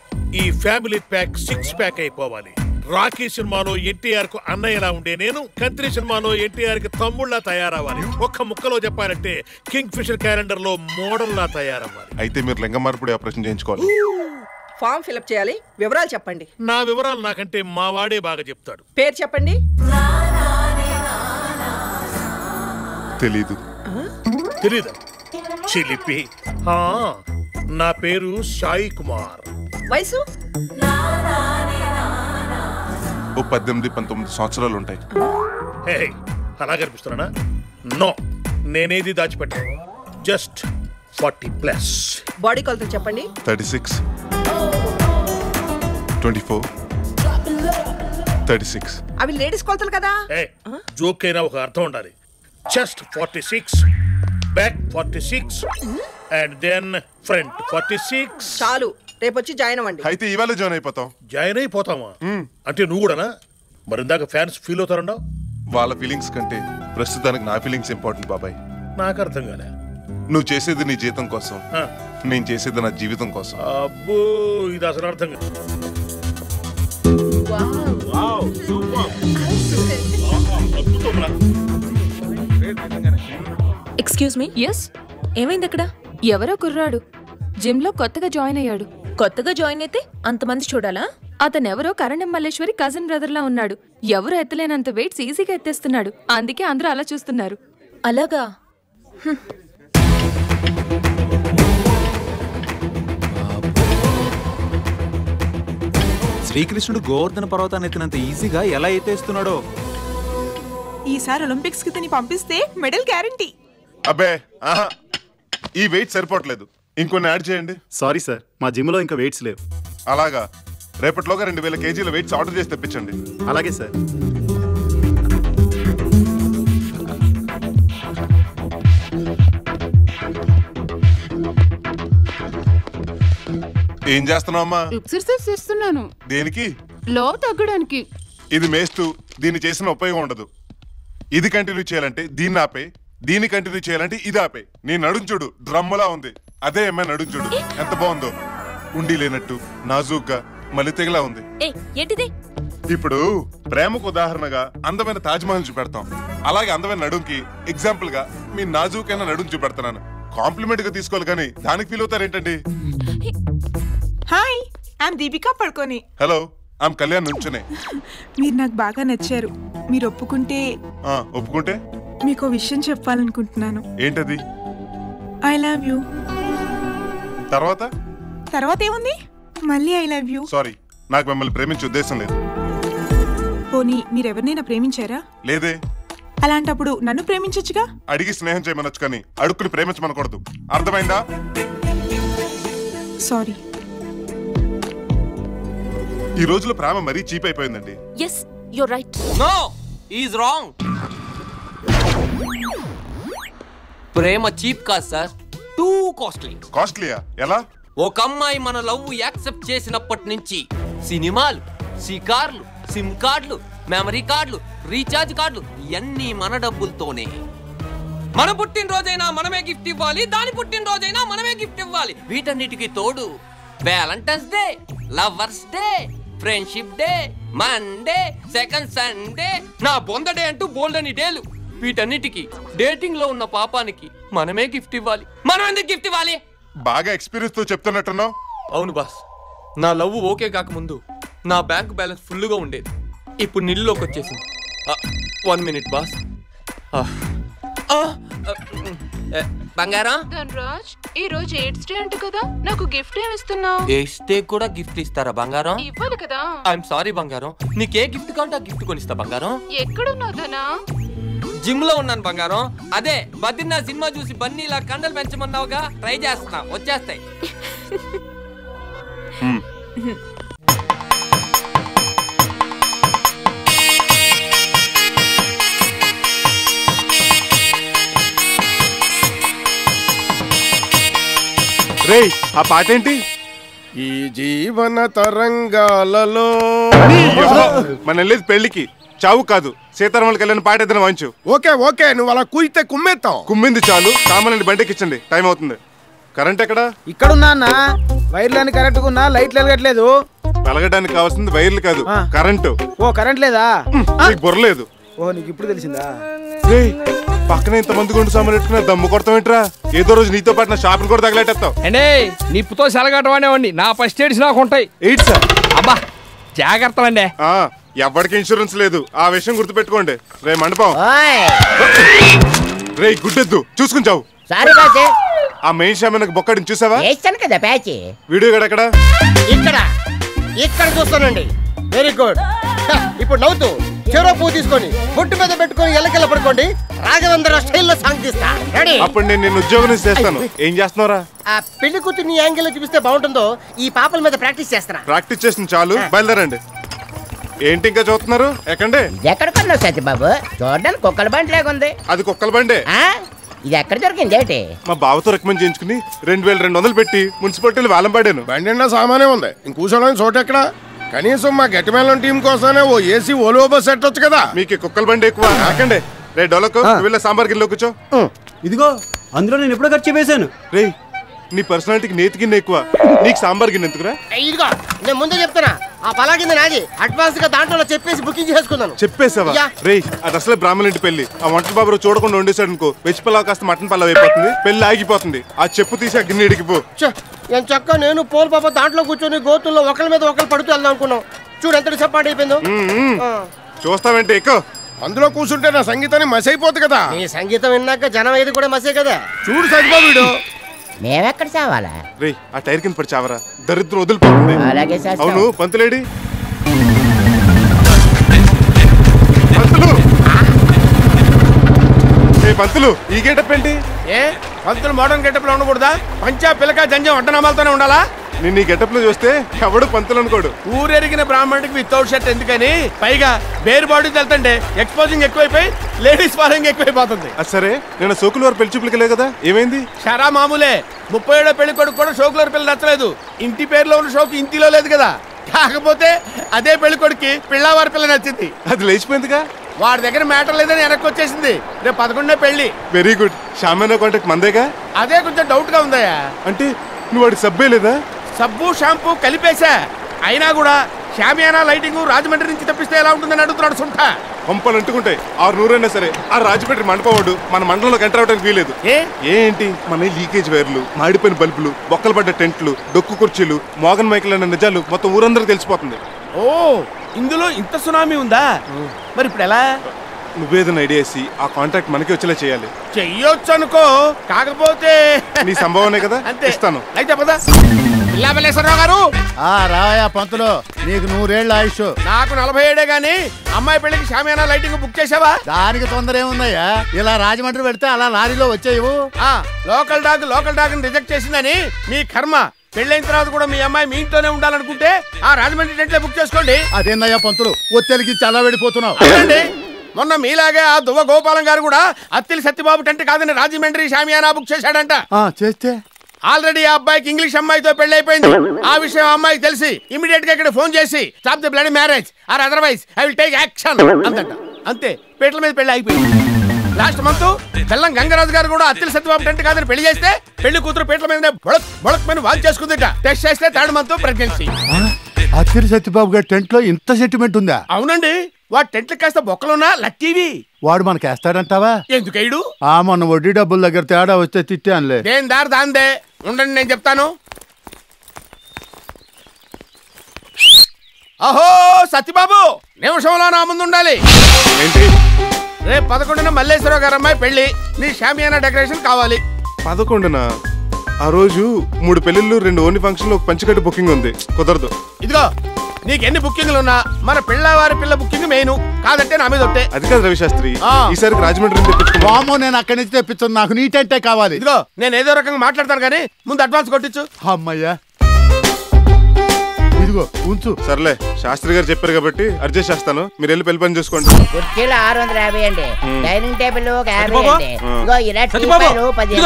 Speaker 5: ఈ ఫ్యామిలీ ప్యాక్ 6 ప్యాక్ అయిపోవాలి. రాకీ సినిమాలో ఎన్టీఆర్ కు అన్నయ్యలా ఉండే నేను కంత్రి సినిమాలో ఎన్టీఆర్ కి తమ్ముళ్లా తయారవ్వాలి. ఒక్క ముక్కలో చెప్పాలంటే కింగ్ ఫిషర్ క్యాలెండర్ లో మోడల్ లా తయారవ్వాలి.
Speaker 3: అయితే మీరు లింగ మార్పిడి ఆపరేషన్ చేయించుకోవాలి.
Speaker 17: ఫామ్ ఫిలప్ చేయాలి. వివరాలు చెప్పండి.
Speaker 5: నా వివరాలు నాకంటే మా వాడే బాగా చెప్తాడు.
Speaker 17: పేరు చెప్పండి.
Speaker 3: తెలీదు.
Speaker 5: తెలీదా? చిలిపి. నా పేరు సాయి కుమార్.
Speaker 17: వయసు
Speaker 3: 18-19 సంవత్సరాలు ఉంటాయి.
Speaker 5: అలా కనిపిస్తున్నానా? నో, నేనేది దాచిపెట్టాను. జస్ట్ 40+.
Speaker 17: బాడీ కొలతలు చెప్పండి.
Speaker 3: 36, 24, 36.
Speaker 17: అవి లేడీస్ కొలతలు కదా.
Speaker 5: జోక్ అయినా ఒక అర్థం ఉండాలి. Chest 46, back 46 and then front 46.
Speaker 17: చాలు, రేపు వచ్చి జాయిన్ అవ్వండి.
Speaker 3: అయితే ఇవాళ జాయిన్ అయిపోతాం.
Speaker 5: జాయిన్ అయిపోతామా? అంటే నువ్వు కూడానా? మరి ఇందాక ఫ్యాన్స్ ఫీల్ అవుతారన్నావు.
Speaker 3: వాళ్ళ ఫీలింగ్స్ కంటే ప్రస్తుతానికి నా ఫీలింగ్స్ ఇంపార్టెంట్ బాబాయ్.
Speaker 5: నాకు అర్థం కాలే.
Speaker 3: నువ్వు చేసేది నీ జీతం కోసం, నేను చేసేది నా జీవితం కోసం.
Speaker 5: అబ్బో, ఇది అసలు అర్థం కాదు.
Speaker 18: Excuse me. ఎస్, ఏమైంది అక్కడ? ఎవరో కుర్రాడు జిమ్ లో కొత్తగా జాయిన్ అయ్యాడు. కొత్తగా జాయిన్ అయితే అంతమంది చూడాలా? అతనెవరో కరణం మల్లేశ్వరి కజిన్ బ్రదర్ లా ఉన్నాడు. ఎవరు ఎత్తలేనంత వెయిట్స్ ఈజీగా ఎత్తేస్తున్నాడు. అందుకే అందరూ అలా చూస్తున్నారు. అలాగా?
Speaker 19: శ్రీకృష్ణుడు గోవర్ధన పర్వతాన్ని ఎత్తినంత ఈజీగా ఎలా ఎత్తేస్తున్నాడో.
Speaker 20: ఈసారి ఒలింపిక్స్ కి తిని పంపిస్తే మెడల్ గ్యారంటీ.
Speaker 3: అబ్బే ఆహా, ఈ వెయిట్ సరిపోవట్లేదు. ఇంకొన్ని యాడ్ చేయండి.
Speaker 21: సారీ సార్, మా జిమ్ లో ఇంకా వెయిట్స్ లేవు.
Speaker 3: అలాగా? రేపటిలోగా 2000 kgల వెయిట్స్ ఆర్డర్ చేసి తెప్పించండి.
Speaker 21: అలాగే సార్.
Speaker 3: ఏం చేస్తున్నావు అమ్మా?
Speaker 22: ఎక్సర్సైజ్ చేస్తున్నాను.
Speaker 3: దేనికి?
Speaker 22: లో తగ్గడానికి.
Speaker 3: ఇది మేస్తూ దీన్ని చేసిన ఉపయోగం ఉండదు. ఇది కంటిన్యూ చేయాలంటే దీన్ని ఆపే, దీన్ని కంటిన్యూ చేయాలంటే ఇది ఆపే. నీ నడుంచుడు డ్రమ్ములా ఉంది. అదే అమ్మాయి నడుంచుడు ఎంత బాగుందో. ఉండి లేనట్టు నాజూగ్గా మలితెగలా ఉంది. ఇప్పుడు ప్రేమకు ఉదాహరణగా అందమైన తాజ్మహల్ చూపెడతాం. అలాగే అందమైన నడుంకి ఎగ్జాంపుల్ గా మీ నాజూకైన నడుం చూపెడతాను. కాంప్లిమెంట్ గా తీసుకోవాలి కానీ దానికి ఫీల్ అవుతారేంటండి?
Speaker 20: Hi, I'm Deepika Padukone.
Speaker 3: Hello, I'm Kalyan నుంచునే.
Speaker 20: మీరు నాకు బాగా నచ్చారు. మీరు ఒప్పుకుంటే?
Speaker 3: ఒప్పుకుంటే
Speaker 20: మీకు విషయం చెప్పాలనుకుంటున్నాను.
Speaker 3: ఏంటది?
Speaker 20: I love you.
Speaker 3: తర్వాత
Speaker 20: ఏముంది? మళ్ళీ ఐ లవ్ యూ.
Speaker 3: సారీ, నాకు మిమ్మల్ని ప్రేమించే ఉద్దేశం లేదు.
Speaker 20: పోనీ మీరెవరినైనా ప్రేమించారా?
Speaker 3: లేదే.
Speaker 20: అలాంటప్పుడు నన్ను ప్రేమించొచ్చుగా.
Speaker 3: అడిగి స్నేహం చేయమనొచ్చు కానీ అడుక్కుని ప్రేమించమనకూడదు. అర్థమైందా?
Speaker 20: సారీ.
Speaker 3: ఈ రోజులో ప్రేమ మరీ చీప్ అయిపోయిందండి.
Speaker 18: Yes, you are right.
Speaker 23: No, is wrong. ప్రేమ చీప్ కాదు సార్, టూ కాస్ట్లీ.
Speaker 3: కాస్ట్లీయా? ఎలా?
Speaker 23: ఒక అమ్మాయి మన లవ్ యాక్సెప్ట్ చేసినప్పటి నుంచి సినిమాలు, షికార్లు, సిమ్ కార్డులు, మెమరీ కార్డులు, రీఛార్జ్ కార్డులు ఇవన్నీ మన డబ్బులతోనే. మన పుట్టినరోజైనా మనమే గిఫ్ట్ ఇవ్వాలి, దాని పుట్టినరోజైనా మనమే గిఫ్ట్ ఇవ్వాలి. వీటన్నిటికీ తోడు Valentine's day, lovers day, friendship day, Monday, second Sunday, నా బొందడే అంటూ బోల్డ్ అని డేలు. వీటన్నిటికీ డేటింగ్ లో ఉన్న పాపానికి మనమే గిఫ్ట్ ఇవ్వాలి. మనం ఎందుకు గిఫ్ట్ ఇవ్వాలి?
Speaker 3: బాగా ఎక్స్పీరియన్స్ తో చెప్తున్నట్టున్నావు.
Speaker 23: అవును బాస్, నా లవ్ ఓకే కాకముందు నా బ్యాంక్ బ్యాలెన్స్ ఫుల్గా ఉండేది. ఇప్పుడు నిల్లులోకి వచ్చేసింది. 1 minute బాస్. బంగారం,
Speaker 22: ధనరాజ్, ఈ రోజు ఎయిడ్స్ డే అంట కదా, నాకు గిఫ్ట్ ఏమి ఇస్తున్నావు?
Speaker 23: ఎయిడ్స్ డే కూడా గిఫ్ట్ ఇస్తారా బంగారం?
Speaker 22: ఇవ్వాలి కదా.
Speaker 23: ఐఎమ్ సారీ బంగారం, నీకే గిఫ్ట్ కావాలంటే ఆ గిఫ్ట్ కొనిస్తా బంగారం.
Speaker 22: ఎక్కడున్నావు ధనా?
Speaker 23: జిమ్ లో ఉన్నాను బంగారం. అదే బద్రీనాథ్ సినిమా చూసి బన్నీలా కండలు పెంచమన్నావుగా, ట్రై చేస్తున్నా, వచ్చేస్తాయి.
Speaker 3: రేయ్, ఆ పాట ఏంటి?
Speaker 24: ఈ జీవన తరంగాలలో
Speaker 3: మన వెళ్ళేది పెళ్లికి, చావు కాదు. సీతారాముల కళ్యాణ్ పాట ఏదైనా వాయించు.
Speaker 24: ఓకే, నువ్వు అలా కూయితే కుమ్మేస్తావు.
Speaker 3: కుమ్మింది చాలు, సామాన్యుని బండికిచ్చండి, టైం అవుతుంది. కరెంట్ ఎక్కడా?
Speaker 25: ఇక్కడున్నా, వైర్లని కరెక్ట్ ఉన్నా, లైట్లు వెలగట్లేదు.
Speaker 3: వెలగడానికి కావాల్సింది వైర్లు కాదు, కరెంటు.
Speaker 14: ఓ కరెంట్ లేదా?
Speaker 3: నీకు బుర్రలేదు.
Speaker 14: ఓ నీకు ఇప్పుడు తెలిసిందా?
Speaker 3: పక్కన ఇంతమంది గుండు సామాన్ పెట్టుకున్నా దమ్ము కొడతామేంట్రా? ఏదో రోజు నీతో పాటు నా షాప్ని కూడా తగలెట్టేస్తావు.
Speaker 1: అంటే నిప్పుతో సెలగట్టవాడేవండి, నా ఫస్ట్ ఎయిడ్స్ నాకు ఉంటాయి.
Speaker 3: ఎయిడ్స్
Speaker 1: అబ్బా జాగ్రత్త అండి.
Speaker 3: ఎవరికి ఇన్సూరెన్స్ లేదు, ఆ విషయం గుర్తుపెట్టుకోండి. రే మండపం, రే గుడ్డెద్దు చూసుకుని చావు. ఆ మెయిన్ షామీనకు బొక్కడిని చూసావా?
Speaker 14: కదా ప్యాచ్.
Speaker 3: వీడియో ఎక్కడ?
Speaker 14: ఇక్కడ చూస్తానండి. Very good. ఇప్పుడు నవ్వుతూ చెరో పువ్వు తీసుకొని బొట్టు మీద పెట్టుకొని ఎల్లకెళ్ళ పడుకోండి. రాఘవేంద్ర స్టైల్లో సాంగ్ తీస్తా. రెడీ?
Speaker 3: అప్పుడు నేను ఉద్యోగం నుంచి చేస్తాను. ఏం చేస్తున్నారా?
Speaker 14: ఆ పెళ్లి కూతుర్ని యాంగిల్ చూపిస్తే బాగుంటుందో ఈ పాపల మీద ప్రాక్టీస్ చేస్తాను.
Speaker 3: ప్రాక్టీస్ చేసిన చాలు, బయలుదేరండి. ఏంటి ఇంకా చూస్తున్నారు? ఎక్కండి.
Speaker 14: ఎక్కడికన్నా సత్యబాబు, చూడడానికి కుక్కల బండి లేకుంది.
Speaker 3: అది కుక్కల బండే.
Speaker 14: ఇది ఎక్కడ దొరికింది ఏంటి?
Speaker 3: మా బావతో రికమెండ్ చేయించుకుని 2200 పెట్టి మున్సిపాలిటీలు వేలం పాడాను.
Speaker 24: బండి నిండా సామానే ఉంది, ఇంకూసోడానికి చోటు ఎక్కడ? కనీసం మా గట్టిమేళం టీం కోసమే ఓ ఏసీ ఓలో బస్ ఎట్టొచ్చు కదా.
Speaker 3: మీకు కుక్కల బండి ఎక్కువ. ఎక్కండి. రే డోలకు వెళ్ళే సాంబార్ గిన్నెలో కూర్చో.
Speaker 2: ఇదిగో అందులో నేను ఎప్పుడో ఖర్చు చెప్పేశాను.
Speaker 3: రే నీ పర్సనాలిటీకి నేతి గిన్నె ఎక్కువ, నీకు సాంబార్ గిన్నె ఎందుకురా?
Speaker 14: ఇదిగో నేను ముందే చెప్తున్నా, ఆ పలా గిన్నె నాది. అడ్వాన్స్ గా దాంట్లో చెప్పేసి బుకింగ్ చేసుకున్నాను.
Speaker 3: చెప్పేసావా? రే అది అసలే బ్రాహ్మణ ఇంటి పెళ్లి. ఆ వంట బాబు చూడకుండా వండేశాడు అనుకో, వెజ్ పలావ్ కాస్త మటన్ పలావ్ అయిపోతుంది, పెళ్లి ఆగిపోతుంది. ఆ చెప్పు తీసి ఆ గిన్నె ఇడిగిపో.
Speaker 14: నేను చక్క నేను పోల్ పాప దాంట్లో కూర్చొని గోతుల్లో ఒకరి మీద ఒకరు పడుతూ వెళ్దాం అనుకున్నాం. చూడు ఎంత డిసప్పాయింట్ అయిపోయిందో.
Speaker 3: చూస్తావంటే ఎక్కువ.
Speaker 24: అందులో కూర్చుంటే నా సంగీతాన్ని మసైపోతుంది కదా.
Speaker 14: నీ సంగీతం విన్నాక జనం ఏది కూడా మసే కదా.
Speaker 24: చూడు సత్యబాబు వీడు.
Speaker 14: మేమెక్కడ చావాలా?
Speaker 3: రే ఆ టైర్ కింద పడి చావరా, దరిద్రం వదిలిపోతుంది.
Speaker 14: అలాగే చేస్తాం.
Speaker 3: అవును పంతులేడి? పంతులు ఈ గెటప్ ఏంటి?
Speaker 24: పంతులు మోడర్న్ గెటప్ లో ఉండకూడదా? పంచా పిల్లక జంజం అడ్డనామాలతోనే ఉండాలా?
Speaker 3: నేను ఈ గెటప్ లో చూస్తే ఎవడు పంతులు అనుకోడు.
Speaker 24: ఊరెరిగిన బ్రాహ్మణుడికి వితౌట్ షర్ట్ ఎందుకని, పైగా బేర్ బాడీ వెళ్తుంటే ఎక్స్పోజింగ్ ఎక్కువైపోయి లేడీస్ ఫాలోయింగ్ ఎక్కువైపోతుంది.
Speaker 3: సరే నేను సోకులు వారు పెళ్లి చూపులకి కదా, ఏమైంది?
Speaker 24: షరా మామూలే. 37వ పెళ్లి కొడుకు కూడా షోకులవారి పిల్ల నచ్చలేదు. ఇంటి పేరులో ఉన్న షోకు ఇంటిలో లేదు కదా. కాకపోతే అదే పెళ్లి కొడుకి పిల్లవారి పిల్ల నచ్చింది.
Speaker 3: అది లేచిపోయిందిగా.
Speaker 24: వాడి దగ్గర మ్యాటర్ లేదని వెనక్కి వచ్చేసింది. రేపు 11 పెళ్లి.
Speaker 3: Very good. షామేనా కాంటాక్ట్ మందేగా?
Speaker 24: అదే కొంచెం డౌట్ గా ఉందయ్యా.
Speaker 3: అంటే నువ్వు వాడికి సబ్బే లేదా?
Speaker 24: సబ్బు షాంపూ కలిపేశా. అయినా కూడా షామియానా లైటింగ్ రాజమండ్రి నుంచి తప్పిస్తే ఎలా ఉంటుందని అడుగుతున్నాడు. సుంఠ
Speaker 3: పంపలు అంటుకుంటాయి. 600 అయినా సరే ఆ రాజమండ్రి మండపవాడు మన మండలంలోకి ఎంటర్ అవడానికి వీలేదు. ఏంటి మన లీకేజ్ వైర్లు, మాడిపోయిన బల్బులు, బొక్కలు పడ్డ టెంట్లు, డొక్కు కుర్చీలు, మోగన్ మైకిల్ అన్న నిజాలు మొత్తం ఊరందరూ తెలిసిపోతుంది.
Speaker 24: ఓ ఇందులో ఇంత సునామీ ఉందా? మరి ఇప్పుడు ఎలా?
Speaker 3: నువ్వేదైనా ఐడియా వేసి ఆ కాంట్రాక్ట్ మనకి వచ్చేలా చేయాలి.
Speaker 24: చెయ్యొచ్చు అనుకో, కాకపోతే
Speaker 3: నీ సంభవనే కదా, ఇస్తాను.
Speaker 24: అయితే పద. పిల్లాబలేశ్వరరావు గారు.
Speaker 6: రావయా పంతులు, నీకు 100 ఏళ్ళ ఆయుష్.
Speaker 24: నాకు 47 గానీ అమ్మాయి పెళ్లికి షామియానా లైటింగ్ బుక్ చేసావా?
Speaker 6: దానికి తొందర ఏముందయ్యా, ఇలా రాజమండ్రి పెడితే అలా లారీలో వచ్చేయవు.
Speaker 24: లోకల్ డాగ్ రిజెక్ట్ చేసిందని మీ కర్మ. పెళ్ళైన తర్వాత కూడా మీ అమ్మాయి మీ ఇంట్లోనే ఉండాలనుకుంటే ఆ రాజమండ్రి టెంట్లే బుక్ చేసుకోండి.
Speaker 6: అదేందయ్యా పంతులు, ఒత్తిడికి చాలా వెళ్ళిపోతున్నావు.
Speaker 24: మొన్న మీలాగే ఆ దువ్వ గోపాలం గారు కూడా అత్తిలి సత్యబాబు టెంట్ కాదని రాజమండ్రి షామియానా బుక్ చేశాడంట.
Speaker 6: చేస్తే
Speaker 24: ఆల్రెడీ ఆ అబ్బాయికి ఇంగ్లీష్ అమ్మాయితో పెళ్లి అయిపోయింది. ఆ విషయం అమ్మాయికి తెలిసి ఇమీడియట్ గా ఇక్కడ ఫోన్ చేసి stop the bloody marriage or otherwise I will take action అందంట. అంతే, పీటల మీద పెళ్లి అయిపోయింది. లాస్ట్ మంత్ బెల్లం గంగరాజు గారు కూడా అత్తిలి సత్యబాబు టెంట్ కాదని పెళ్లి చేస్తే పెళ్లి కూతురు పీటల మీద బొడక్ మీద వాల్ చేసుకుందిట. టెస్ట్ చేస్తే 3rd month pregnancy.
Speaker 6: Attili Satyababu గారి టెంట్ లో ఇంత సెంటిమెంట్ ఉందా?
Speaker 24: అవునండి, వాడు టెంట్లు కాస్త బొక్కలున్నా లక్కీవి.
Speaker 6: వాడు మనకి వేస్తాడంటావా?
Speaker 24: ఎందుకైడు?
Speaker 6: మొన్న వడ్డీ డబ్బుల దగ్గర తేడా వస్తే తిట్టానులే.
Speaker 24: దేని దారి దాందే. ఉండండి నేను చెప్తాను. అహో సత్యబాబు, నిమిషంలో నా ముందు ఉండాలి. రేపు 11న మల్లేశ్వరరావు గారు అమ్మాయి పెళ్లి. నీ షామియానా డెకరేషన్ కావాలి.
Speaker 3: 11న? ఆ రోజు 3 పెళ్లిళ్ళు, 2 ఓన్లీ ఫంక్షన్లు, ఒక పంచకట్టు బుకింగ్ ఉంది. కుదరదు.
Speaker 24: ఇదిగో నీకు ఎన్ని బుకింగ్లు ఉన్నా మన పిల్లవారి పిల్ల బుకింగ్ మెయిన్. కాదంటే నా మీద ఒట్టే.
Speaker 3: అది కాదు రవిశాస్త్రి, ఈసారి రాజమండ్రి తెప్పించుకో.
Speaker 6: నేను అక్కడి నుంచి తెప్పించాను, నాకు నీ టెంటే కావాలి.
Speaker 24: ఇదిగో నేను ఏదో రకంగా మాట్లాడతాను కానీ ముందు అడ్వాన్స్ కొట్టించు.
Speaker 6: అమ్మయ్యా ఇదిగో ఉంచు.
Speaker 3: సర్లే, శాస్త్రి గారు చెప్పారు కాబట్టి అడ్జస్ట్ చేస్తాను. మీరు వెళ్ళి పెళ్లి పని చేసుకోండి.
Speaker 14: కుర్చీలు 650 అండి, డైనింగ్ టేబుల్ 50 అండి.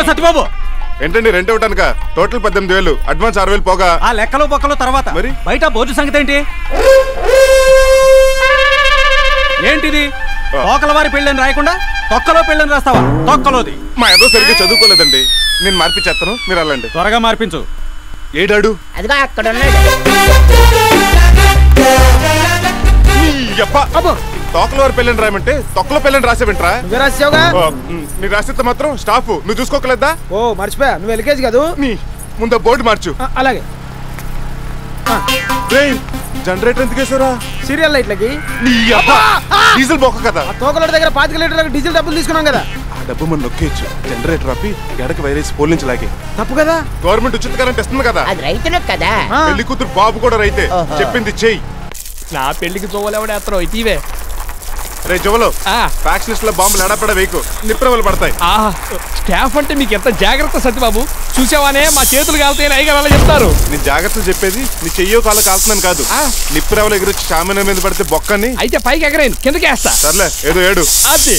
Speaker 2: సత్యబాబు
Speaker 3: ఏంటండి రెంట్ ఇవ్వటానిక? టోటల్ 18,000, అడ్వాన్స్ 6,000 పోగా.
Speaker 2: ఆ లెక్కలు బొక్కలు తర్వాత.
Speaker 3: మరి
Speaker 2: బయట బోర్డు సంగతి ఏంటి? ఏంటిది? తోకల వారి పెళ్ళని రాయకుండా తొక్కలో పెళ్ళని రాస్తావా? తొక్కలోది.
Speaker 3: మా ఏదో సరిగ్గా చదువుకోలేదండి, నేను మార్పించేస్తాను, మీరు వెళ్ళండి.
Speaker 2: త్వరగా మార్పించు.
Speaker 3: ఏడాడు
Speaker 7: అదిగో అక్కడ ఉన్నాడు.
Speaker 3: తోకల వారి పెళ్ళని రాయమంటే తొక్కల పెళ్ళని రాసేవింట్రా?
Speaker 14: నువ్వే రాసావుగా.
Speaker 3: నీ రాసిస్తే మాత్రం స్టాఫ్ నువ్వు చూసుకోకలేదా?
Speaker 14: ఓ మర్చిపోయా, నువ్వు ఎల్కేజీ కాదు.
Speaker 3: నీ ముందు బోర్డు మార్చు.
Speaker 14: అలాగే.
Speaker 3: జనరేటర్ ఎందుకు వేసారా?
Speaker 14: సీరియల్ లైట్లకి.
Speaker 3: డీజిల్ బొక్క కదా.
Speaker 14: తోకల దగ్గర 5 లీటర్లకు డీజిల్ డబ్బులు తీసుకున్నాం కదా.
Speaker 3: ఆ డబ్బు మనం నొక్కేయచ్చు. జనరేటర్ ఆపి గడకి వైరేసి పోలించలాగే.
Speaker 14: తప్పు కదా.
Speaker 3: గవర్నమెంట్ ఉచిత కరెంట్ ఇస్తుంది కదా.
Speaker 7: అది రైతును కదా.
Speaker 3: పెళ్లి కూతురు బాబు కూడా రైతే. చెప్పింది చెయ్యి.
Speaker 1: నా పెళ్లికి జోవలేవడేస్తారో ఇటీవే.
Speaker 3: రే జోవలో ఫ్యాక్స్ లిస్ట్ లో బాంబులు ఎడపడ వేయకు, నిప్రవలు పడతాయి.
Speaker 1: స్టాఫ్ అంటే మీకు ఎంత జాగ్రత్త సత్యబాబు. చూసావానే మా చేతులు కాలుతాయని అయ్యగారు అలా చెప్తారు.
Speaker 3: నీ జాగ్రత్తలు చెప్పేది నీ చెయ్యో కాళ్ళ కాలుతున్నాను కాదు. నిప్రవలు ఎగురొచ్చి చామన మీద పడితే బొక్కని
Speaker 1: అయితే పైకి ఎగరైంది కిందకి వేస్తా.
Speaker 3: సర్లే ఏదో ఏడు.
Speaker 1: అది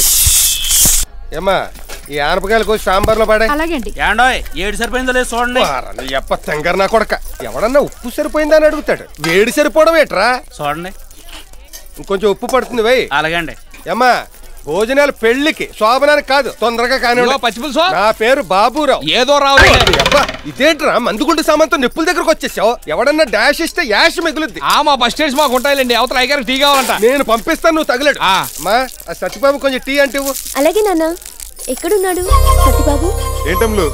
Speaker 14: ఏమ్మా ఈ ఆనపకాయలు కోసి సాంబార్లో పడే.
Speaker 2: అలాగండి.
Speaker 14: ఏండోయ్ ఏడు సరిపోయిందో లేదు చూడండి. ఎప్ప తెంగర నా కొడక ఎవడన్నా ఉప్పు సరిపోయిందా అని అడుగుతాడు. వేడి సరిపోవడం ఏట్రా చూడండి. ఇంకొంచెం ఉప్పు పడుతుంది వై. అలాగండి. ఏమ్మా భోజనాలు పెళ్లికి శోభనానికి కాదు, తొందరగా కానీ.
Speaker 1: పచ్చిపులుసు.
Speaker 14: నా పేరు బాబురావు.
Speaker 1: ఏదో రావు.
Speaker 14: ఇదేంట్రా మందుగుండు సామాన్తో నిప్పుల దగ్గరకు వచ్చేసావు. ఎవడన్నా డాష్ ఇస్తే యాష్ మిగులుద్ది.
Speaker 1: మా బస్ స్టేషన్ మాకు ఉంటాయిలేండి. అవతల అయ్యగారు టీ కావాలంట.
Speaker 14: నేను పంపిస్తాను, నువ్వు తగలడు. అమ్మా సత్యబాబు కొంచెం టీ అంటే.
Speaker 8: అలాగే నాన్న. ఎక్కడున్నాడు సత్యబాబు?
Speaker 3: ఏంటమ్లు?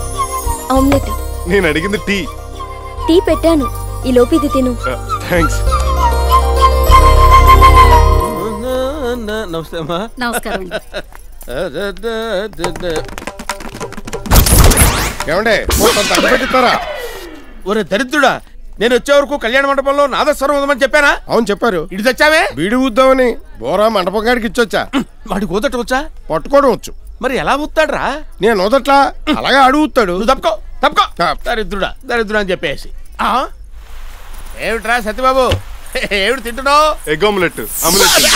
Speaker 8: ఆమ్లెట్.
Speaker 3: నేను అడిగింది టీ.
Speaker 8: టీ పెట్టాను, ఈ లోపు ఇది తిను.
Speaker 3: థ్యాంక్స్.
Speaker 14: నమస్తే అమ్మా.
Speaker 22: నమస్కారం.
Speaker 24: ఏమండే పెట్టిస్తారా? ఒరే దరిద్రుడా, నేను వచ్చే వరకు కళ్యాణ మండపంలో నాదస్వరం ఉందని చెప్పానా? అవును చెప్పారు. ఇటు తెచ్చావే బీడి ఊద్దామని. బోరా మండపం గారికి ఇచ్చొచ్చా. వాడికి ఊదట వచ్చా? పట్టుకోవడం వచ్చు. మరి ఎలా ఊతాడ్రా? నేను ఊదట్లా, అలాగే అడుగుతాడు. నువ్వు తప్పుకో తప్పుకో. దరిద్రుడా దరిద్రుడా అని చెప్పేసి. ఏమిట్రా సత్యబాబు, ఏమిటి తింటున్నావు?
Speaker 3: Egg omelette. Omelette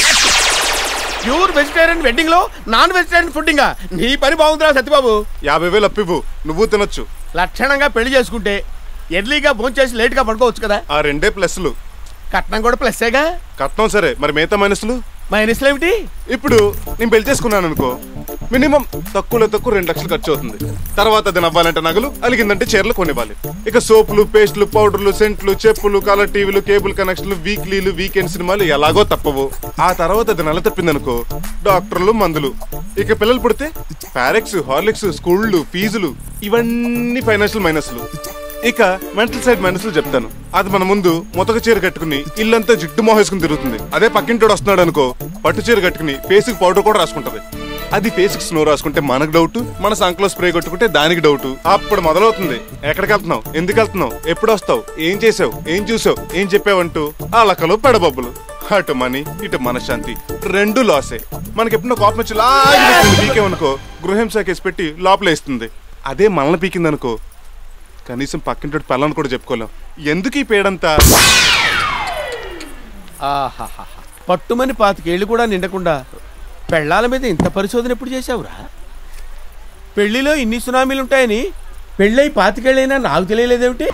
Speaker 24: pure vegetarian wedding లో నాన్ వెజిటేరియన్ ఫుడ్డింగ్. నీ పని బాగుందిరా సత్యబాబు.
Speaker 3: 50,000 అప్పివ్వు, నువ్వు తినొచ్చు.
Speaker 24: లక్షణంగా పెళ్లి చేసుకుంటే ఎర్లీగా భోంచేసి లేట్ గా పడుకోవచ్చు కదా.
Speaker 3: ఆ రెండే ప్లస్లు.
Speaker 24: కట్నం కూడా ప్లస్సేగా.
Speaker 3: కట్నం సరే, మరి మిగతా మైనస్లు?
Speaker 24: మైనస్లు ఏమిటి?
Speaker 3: ఇప్పుడు నేను పెళ్లి చేసుకున్నాను అనుకో, మినిమం తక్కువలో తక్కువ 2 లక్షలు ఖర్చు అవుతుంది. తర్వాత అది నవ్వాలంటే నగలు, అలిగిందంటే చీరలు కొనివ్వాలి. ఇక సోపులు, పేస్టులు, పౌడర్లు, సెంట్లు, చెప్పులు, కలర్ టీవీలు, కేబుల్ కనెక్షన్లు, వీక్లీలు, వీకెండ్ సినిమాలు ఎలాగో తప్పవు. ఆ తర్వాత అది నెల తప్పిందనుకో, డాక్టర్లు, మందులు. ఇక పిల్లలు పుడితే పారెక్స్, హార్లిక్స్, స్కూళ్ళు, ఫీజులు, ఇవన్నీ ఫైనాన్షియల్ మైనస్లు. ఇక మెంటల్ సైడ్ మైనస్లు చెప్తాను. అది మన ముందు మొతక చీర కట్టుకుని ఇల్లంతా జిడ్డు మోహేసుకుని తిరుగుతుంది. అదే పక్కింటోడు వస్తున్నాడు అనుకో, పట్టు చీర కట్టుకుని ఫేస్ కి పౌడర్ కూడా రాసుకుంటది. అది ఫేస్ కి స్నో రాసుకుంటే మనకు డౌట్, మన సంకలో స్ప్రే కొట్టుకుంటే దానికి డౌట్. అప్పుడు మొదలవుతుంది ఎక్కడికి వెళ్తున్నావు, ఎందుకు వెళ్తున్నావు, ఎప్పుడు వస్తావు, ఏం చేసావు, ఏం చూసావు, ఏం చెప్పావంటూ ఆ లక్కలు పెడబొబ్బులు. అటు మనీ ఇటు మనశ్శాంతి, 2 లాసే. మనకి ఎప్పుడో కోపం వచ్చి పీకేమనుకో, గృహహింస కేసు పెట్టి లోపలేస్తుంది. అదే మనల్ని పీకిందనుకో, కనీసం పక్కింటి పిల్లని కూడా చెప్పుకోలేం. ఎందుకు ఈ పేడంతా?
Speaker 24: పట్టుమని 25 ఏళ్ళు కూడా నిండకుండా పెళ్ళాల మీద ఇంత పరిశోధన ఎప్పుడు చేశావురా? పెళ్లిలో ఇన్ని సునామీలుంటాయని పెళ్ళై 25 ఏళ్ళైనా నాకు తెలియలేదేమిటి?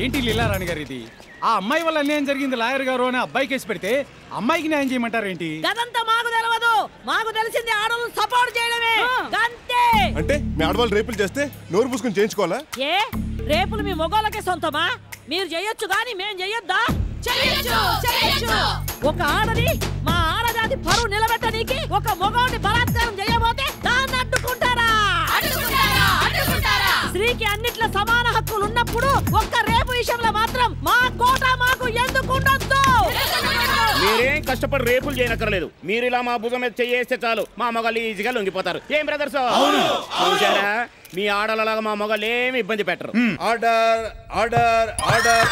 Speaker 2: ఏంటి లీలారాణి గారు ఇది? ఆ అమ్మాయి వల్ల అన్యాయం జరిగింది లాయర్ గారు అని అబ్బాయి కేసు పెడితే అమ్మాయికి న్యాయం చేయమంటారు ఏంటి?
Speaker 9: గదంతా మాకు తెలియదు, మాకు తెలిసింది ఆడవాళ్ళని సపోర్ట్ చేయడమే. అంతే.
Speaker 3: అంటే మీ ఆడవాళ్ళు రేపులు చేస్తే నోరు పూసుకొని చేయించుకోవాలా?
Speaker 9: ఏ రేపులు మీ మొగోళ్ళకే సొంతమా? మీరు చేయొచ్చు గాని మేం చెయ్యొద్దా? ఒక ఆడది మా ఆడజాతి పరువు నిలబెట్టనీకి ఒక మొగోడిని బలాత్కారం చేయబోతే దాన్ని అడ్డుకుంటారా? స్త్రీకి అన్నిట్లో సమాన హక్కులు ఉన్నప్పుడు ఒక్క రేపు విషయంలో మాత్రం మా కోట మాకు ఎందుకు ఉండొద్దు?
Speaker 10: మీరేం కష్టపడి రేపులు చేయనక్కర్లేదు. మీరు ఇలా మా భుజం మీద చేస్తే చాలు, మా మొగలు ఈజీగా లొంగిపోతారు. ఏం బ్రదర్స్ చూసారా? మీ ఆడలలాగా మా మొగలు ఏమి ఇబ్బంది పెట్టరు.
Speaker 1: Order order order.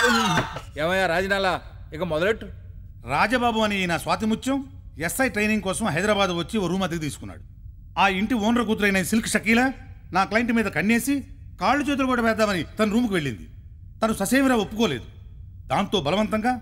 Speaker 1: ఏమయ్యా రాజనాలా, ఇక మొదలెట్టు.
Speaker 25: రాజబాబు అని నా స్వాతిముత్యం ఎస్ఐ ట్రైనింగ్ కోసం హైదరాబాద్ వచ్చి ఓ రూమ్ అద్దెకు తీసుకున్నాడు. ఆ ఇంటి ఓనర్ కూతురైన సిల్క్ షకీలా నా క్లయింట్ మీద కన్నేసి కాళ్ళు చేతులు కూడా వేద్దామని తన రూమ్కి వెళ్ళింది. తను ససేమిరా ఒప్పుకోలేదు. దాంతో బలవంతంగా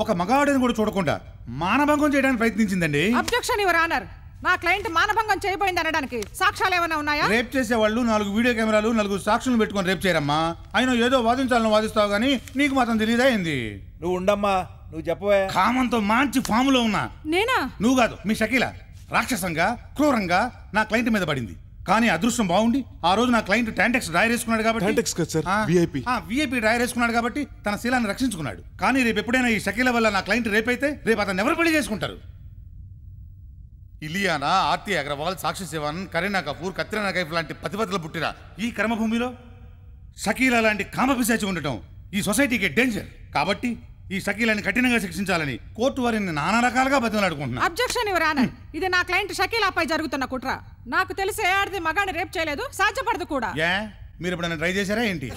Speaker 25: ఒక మగాడిని కూడా చూడకుండా మానభంగం చేయడానికి ప్రయత్నించిందండి.
Speaker 20: Objection your honour. నా క్లయింట్ మానభంగం చేయబోయింది అనడానికి సాక్ష్యాలు ఏమైనా ఉన్నాయా?
Speaker 25: రేప్ చేసేవాళ్ళు 4 వీడియో కెమెరాలు 4 సాక్షులను పెట్టుకొని రేప్ చేయరమ్మా. ఆయన ఏదో వాదించాలని వాదిస్తావు గానీ నీకు మాత్రం తెలియదా ఏంది?
Speaker 4: నువ్వు ఉండమ్మా, నువ్వు చెప్పవే.
Speaker 25: కామంతో మంచి ఫామ్ లో ఉన్నా.
Speaker 20: నేనా?
Speaker 25: నువ్వు కాదు, మీ షకీల రాక్షసంగా క్రూరంగా నా క్లయింట్ మీద పడింది. కానీ అదృష్టం బాగుండి ఆ రోజు నా క్లయింట్ టాంటెక్స్ డ్రైర్ వేసుకున్నాడు కాబట్టి విఐపి డ్రైర్ వేసుకున్నాడు కాబట్టి తన శీలాన్ని రక్షించుకున్నాడు. కానీ రేపు ఎప్పుడైనా ఈ షకీల వల్ల నా క్లయింట్ రేప్ అయితే రేపు అతను ఎవరు పెళ్లి చేసుకుంటారు? ఇలియానా, ఆర్తి అగ్రవాల్, సాక్షి శివన్, కరీనా కపూర్, కత్రినా కైఫ్ లాంటి పతిపతులు పుట్టిన ఈ కర్మభూమిలో షకీలా లాంటి కామపిశాచి ఉండటం ఈ సొసైటీకి డేంజర్. కాబట్టి ఈ షకీలాని కఠినంగా శిక్షించాలని కోర్టు వారిని నానా రకాలుగా బతిమలాడుకుంటున్నారు.
Speaker 20: Objection your honour. ఇది నా క్లయింట్ షకీలాపై జరుగుతున్న కుట్ర. నాకు తెలిసి ఏ ఆడది మగాడిని రేప్ చేయలేదు, సాధ్యపడదు కూడా.
Speaker 25: మీరు ఎప్పుడైనా ట్రై చేశారా ఏంటి?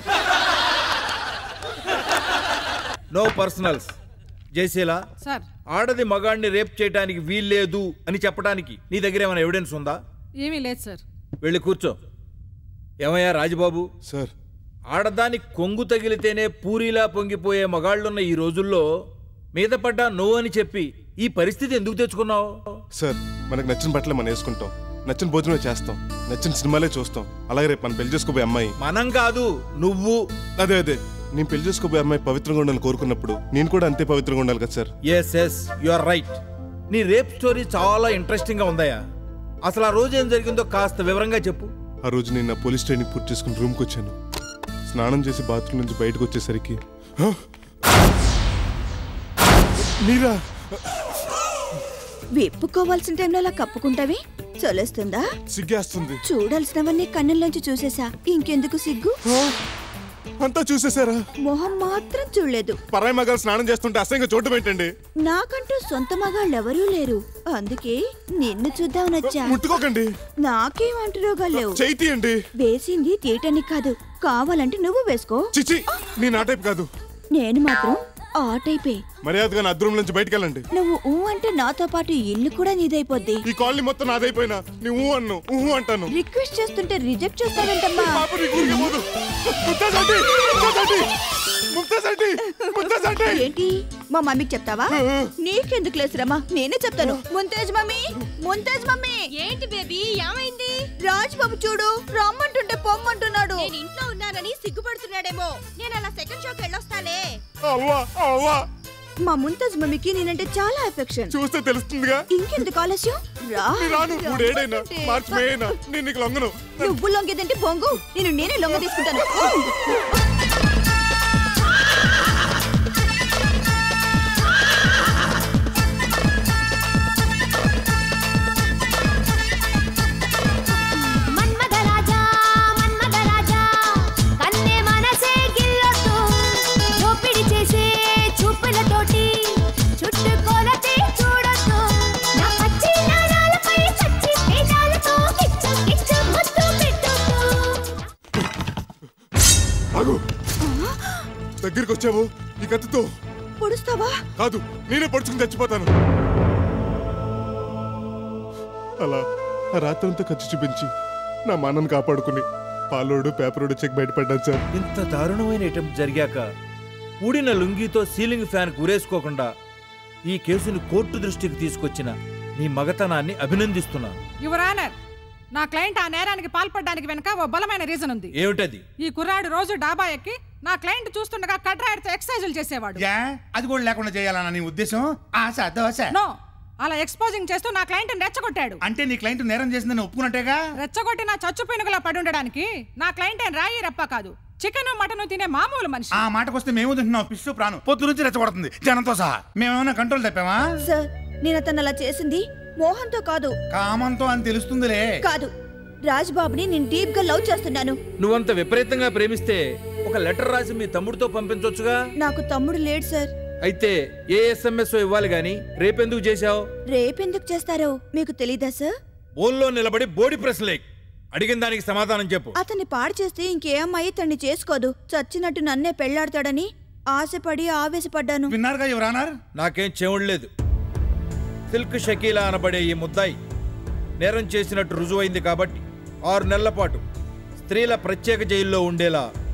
Speaker 4: No personals. జయశీల,
Speaker 20: సార్,
Speaker 4: ఆడది మగాడిని రేప్ చేయడానికి వీల్లేదు అని చెప్పడానికి నీ దగ్గర ఏమైనా ఎవిడెన్స్ ఉందా?
Speaker 20: ఏమీ లేదు సార్.
Speaker 4: వెళ్ళి కూర్చో. ఏమయ్యా రాజబాబు
Speaker 3: సార్,
Speaker 4: ఆడదాని కొంగు తగిలితేనే పూరిలా పొంగిపోయే మగాళ్ళున్న ఈ రోజుల్లో మీద పడ్డా నో అని చెప్పి ఈ పరిస్థితి ఎందుకు తెచ్చుకున్నావు?
Speaker 3: సార్, మనకు నచ్చిన బట్టలే మనం వేసుకుంటాం, నచ్చిన భోజనం చేస్తాం, నచ్చిన సినిమాలే చూస్తాం. అలాగే రేపు మనం పెళ్లి చేసుకోబోయే అమ్మాయి
Speaker 4: మనం కాదు, నువ్వు.
Speaker 3: అదే నేను పెళ్లి చేసుకోబోయే అమ్మాయి పవిత్రంగా ఉండాలని కోరుకున్నప్పుడు నేను కూడా అంతే పవిత్రంగా ఉండాలి కదా సార్.
Speaker 4: Yes you are right. నీ రేప్ స్టోరీ చాలా ఇంట్రెస్టింగ్ గా ఉందయ్యా. అసలు ఆ రోజు ఏం జరిగిందో కాస్త వివరంగా చెప్పు.
Speaker 3: ఆ రోజు నేను నా పోలీస్ ట్రైనింగ్ పూర్తి చేసుకుని రూమ్కి వచ్చాను. స్నానం చేసి బాత్రూమ్ నుంచి బయటకు వచ్చేసరికి మీరా
Speaker 7: విప్పుకోవాల్సిన టైంలో అలా కప్పుకుంటావి చలేస్తుందా?
Speaker 3: సిగ్గేస్తుంది.
Speaker 7: చూడాల్సినవన్నీ కన్నుల్లోంచి చూసేసా, ఇంకెందుకు సిగ్గు?
Speaker 3: అంతా చూసేశారా?
Speaker 7: మొహం మాత్రం చూడలేదు.
Speaker 3: పరాయి మగాళ్ళు స్నానం చేస్తుంటే అసహ్యంగా చూడటం ఏంటండి?
Speaker 7: నాకంటూ సొంత మగాళ్ళెవరూ లేరు, అందుకే నిన్ను చూద్దామనొచ్చా.
Speaker 3: ముట్టుకోకండి.
Speaker 7: నాకేం అంటురోగాలు లేవు.
Speaker 3: చేయండి.
Speaker 7: వేసింది తీయటానికి కాదు, కావాలంటే నువ్వు వేసుకో.
Speaker 3: చిచి, నీ నా టైప్ కాదు.
Speaker 7: నేను మాత్రం ఆ టైపే.
Speaker 3: మర్యాదగా నా అద్దరం నుంచి బయటికి వెళ్ళండి.
Speaker 7: నువ్వు ఊ అంటే నాతో పాటు ఇల్లు కూడా నీదైపోద్ది.
Speaker 3: ఈ కాలనీ మొత్తం నాదైపోయినా నువ్వు అన్ను ఊహు అంటాను.
Speaker 7: రిక్వెస్ట్ చేస్తుంటే రిజెక్ట్ చేస్తావేంటమ్మా? ఏంటి మా మమ్మీకి చెప్తావా? నీకెందుకు లేసురమ్మా, నేనే చెప్తాను. ముంతేజ్ మమ్మీ, ముంతేజ్ మమ్మీ.
Speaker 8: ఏంటి బేబీ, ఏమైంది?
Speaker 7: రాజ్ బాబు చూడు, రమ్మంటుంటే పొమ్మంటున్నాడు.
Speaker 8: నేను ఇంట్లో ఉన్నానని సిగ్గుపడుతున్నాడేమో. నేను అలా సెకండ్ షోకి వెళ్ళొస్తాలే.
Speaker 7: మా ముంతాజ్ మమ్మీకి నేనంటే చాలా ఎఫెక్షన్.
Speaker 3: చూస్తే తెలుస్తుందిగా.
Speaker 7: ఇంకెందుకు ఆలస్యం?
Speaker 3: రాను. మూడేడైనా మార్చి మేయనా నేను నీకు లొంగను.
Speaker 7: నువ్వు లొంగేదంటే బొంగు, నేనే లొంగ తీసుకుంటాను.
Speaker 3: దగ్గరికి వచ్చావు, ఈ కత్తితో
Speaker 7: పొడుస్తావా?
Speaker 3: కాదు, నేనే పొడుచుకుని చచ్చిపోతాను. అలా ఆ రాత్రంతా ఖర్చు చూపించి నా మానని కాపాడుకుని పాలోడు పేపరోడు చెక్ బయటపడ్డాను సార్.
Speaker 4: ఇంత దారుణమైన అటెంప్ట్ జరిగాక ఊడిన లుంగితో సీలింగ్ ఫ్యాన్ కూరేసుకోకుండా ఈ కేసును కోర్టు దృష్టికి తీసుకొచ్చిన నీ మగతనాన్ని అభినందిస్తున్నాను.
Speaker 20: యువర్ ఆనర్, నా క్లయింట్ ఆ నేరానికి పాల్పడడానికి వెనక ఓ బలమైన రీజన్ ఉంది.
Speaker 4: ఏమిటది?
Speaker 20: ఈ కుర్రాడు రోజు డాబా ఎక్కి నా క్లయింట్ చూస్తుండగా కట్రాయిడ్తో ఎక్సర్సైజులు చేసేవాడు.
Speaker 25: అది కూడా లేకుండా చేయాలన్న నీ ఉద్దేశం? ఆశ దోశ.
Speaker 20: నో, అలా ఎక్స్పోజింగ్ చేస్తూ నా క్లయింట్ రెచ్చగొట్టాడు.
Speaker 25: అంటే నీ క్లయింట్ నేరం చేసిందని ఒప్పుకున్నట్టేగా?
Speaker 20: రెచ్చగొట్టి నా చచ్చు పీనుగులా పడి ఉండడానికి నా క్లయింట్ రాయి రప్ప కాదు, చికెన్ మటన్ తినే మామూలు మనిషి.
Speaker 25: ఆ మాటకొస్తే మేము తింటున్నాం పిస్సు ప్రాణం. పొద్దు నుంచి రెచ్చగొడుతుంది జనంతో సహా. మేమేమైనా కంట్రోల్ తప్పామా?
Speaker 7: సార్, నేను అతను అలా చేసింది మోహంతో కాదు,
Speaker 25: కామంతో అని తెలుస్తుందిలే.
Speaker 7: కాదు, రాజ్ బాబుని నేను డీప్ గా లవ్ చేస్తున్నాను.
Speaker 4: నువ్వంత విపరీతంగా ప్రేమిస్తే ఒక లెటర్ రాసి మీ తమ్ముడితో పంపించొచ్చుగా.
Speaker 7: నాకు తమ్ముడు లేడు సార్.
Speaker 4: అయితే ఏ SMS ఇవ్వాలి గాని రేపెందుకు చేశావు?
Speaker 7: రేపెందుకు చేస్తారో మీకు తెలీదా సార్?
Speaker 4: బోన్లో నిలబడి బోడి ప్రశ్నలే, అడిగిన దానికి సమాధానం చెప్పు.
Speaker 7: అతన్ని పాడు చేస్తే ఇంకే అమ్మాయి తన్ని చేసుకోదు, చచ్చినట్టు నన్నే పెళ్లాడతాడని ఆశపడి ఆవేశపడ్డాను.
Speaker 25: విన్నారుగా యువర్ ఆనర్?
Speaker 4: నాకేం చెవుడులేదు. సిల్క్ షకీలా అనబడే ఈ ముద్దాయి నేరం చేసినట్టు రుజువైంది కాబట్టి 6 నెలల పాటు స్త్రీల ప్రత్యేక జైల్లో ఉండేలా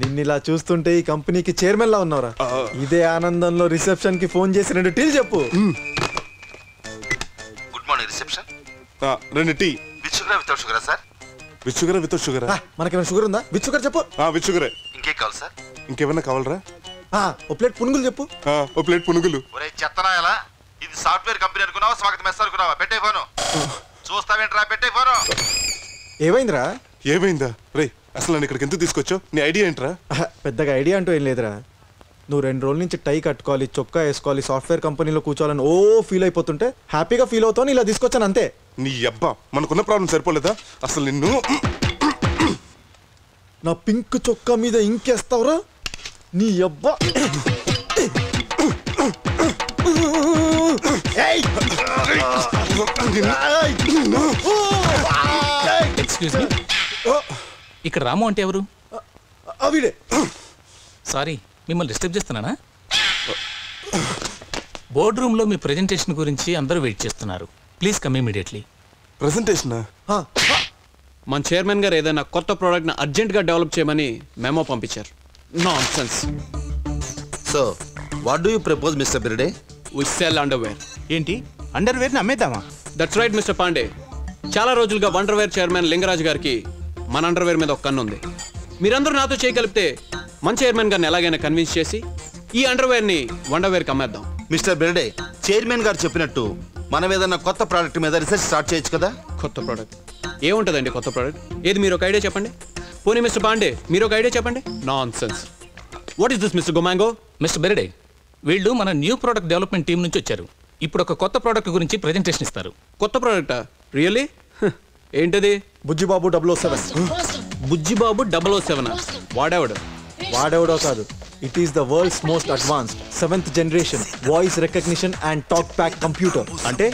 Speaker 19: నిన్ను ఇలా చూస్తుంటే ఈ కంపెనీకి చైర్మన్ లా ఉన్నావురా. ఇదే ఆనందంలో రిసెప్షన్ కి ఫోన్ చేసి 2 టీలు చెప్పు.
Speaker 16: Good morning reception.
Speaker 3: 2 tea.
Speaker 16: With sugar without షుగరా sir?
Speaker 3: With sugar without sugar.
Speaker 19: మనకేమైనా షుగర్ ఉందా? విత్ షుగర్ చెప్పు.
Speaker 3: విత్ షుగరే.
Speaker 16: ఇంకేం కావాలి సార్?
Speaker 3: ఇంకేమన్నా కావాలరా?
Speaker 19: ఓ ప్లేట్ పునుగులు చెప్పు.
Speaker 3: ఓ ప్లేట్ పునుగులు.
Speaker 16: ఒరే చెత్తనాయలా, ఇది సాఫ్ట్వేర్ కంపెనీ అనుకున్నావా స్వాగతం మెస్ అనుకున్నావా? పెట్టే ఫోను. చూస్తావేంట్రా, పెట్టే ఫోను.
Speaker 19: ఏమైందిరా?
Speaker 3: ఏమైందా రే? అసలు నన్ను ఇక్కడికి ఎందుకు తీసుకొచ్చావు? నీ ఐడియా ఏంట్రా?
Speaker 19: పెద్దగా ఐడియా అంటూ ఏం లేదురా. నువ్వు 2 రోజుల నుంచి టై కట్టుకోవాలి, చొక్కా వేసుకోవాలి, సాఫ్ట్వేర్ కంపెనీలో కూర్చోవాలని ఫీల్ అయిపోతుంటే హ్యాపీగా ఫీల్ అవుతావు, ఇలా తీసుకొచ్చాను అంతే.
Speaker 3: నీ అబ్బా, మనకున్న ప్రాబ్లం సరిపోలేదా? అసలు నిన్ను
Speaker 19: నా పింక్ చొక్కా మీద ఇంకేస్తావురా నీ అబ్బా.
Speaker 5: ఎక్స్క్యూజ్ మీ, ఇక్కడ రాము అంటే ఎవరు?
Speaker 19: వీడే.
Speaker 5: సారీ, మిమ్మల్ని డిస్టర్బ్ చేస్తున్నానా? బోర్డ్ రూమ్ లో మీ ప్రెజెంటేషన్ గురించి అందరూ వెయిట్ చేస్తున్నారు. Please come immediately.
Speaker 3: ప్రెజెంటేషన్?
Speaker 1: మన చైర్మన్ గారు ఏదైనా కొత్త ప్రోడక్ట్ ని అర్జెంట్ గా డెవలప్ చేయమని మెమో పంపించారు. Nonsense.
Speaker 16: So what do you propose mister Birde?
Speaker 1: We sell underwear.
Speaker 24: ఏంటి అండర్వేర్ ని అమ్మేద్దామా?
Speaker 1: That's right mister Pandey. చాలా రోజులుగా వండర్వేర్ చైర్మన్ లింగరాజు గారికి మన అండర్వేర్ మీద ఒక కన్ను ఉంది. మీరందరూ నాతో చేయగలిపితే మన చైర్మన్ గారిని ఎలాగైనా కన్విన్స్ చేసి ఈ అండర్వేర్ ని వండర్వేర్ కి అమ్మేద్దాం.
Speaker 16: మిస్టర్ బిర్డే, చైర్మన్ గారు చెప్పినట్టు మనం ఏదైనా కొత్త ప్రోడక్ట్ మీద రీసెర్చ్ స్టార్ట్ చేయొచ్చు కదా?
Speaker 1: కొత్త ప్రోడక్ట్ ఏముంటుందండి? కొత్త ప్రోడక్ట్ ఏది? మీరు ఒక ఐడియా చెప్పండి. పోనీ మిస్టర్ పాండే మీరు ఒక ఐడియా చెప్పండి. Nonsense. What is this mister Gomango?
Speaker 5: Mister Berde, వీళ్ళు మన న్యూ ప్రోడక్ట్ డెవలప్మెంట్ టీం నుంచి వచ్చారు. ఇప్పుడు ఒక కొత్త ప్రోడక్ట్ గురించి ప్రెజెంటేషన్ ఇస్తారు.
Speaker 1: కొత్త ప్రోడక్టా? రియల్లీ? ఏంటది?
Speaker 19: బుజ్జిబాబు 007.
Speaker 1: బుజ్జిబాబు 007?
Speaker 19: వాడెవడో కాదు. It is the world's most advanced 7th generation voice recognition and talk pack computer.
Speaker 16: అంటే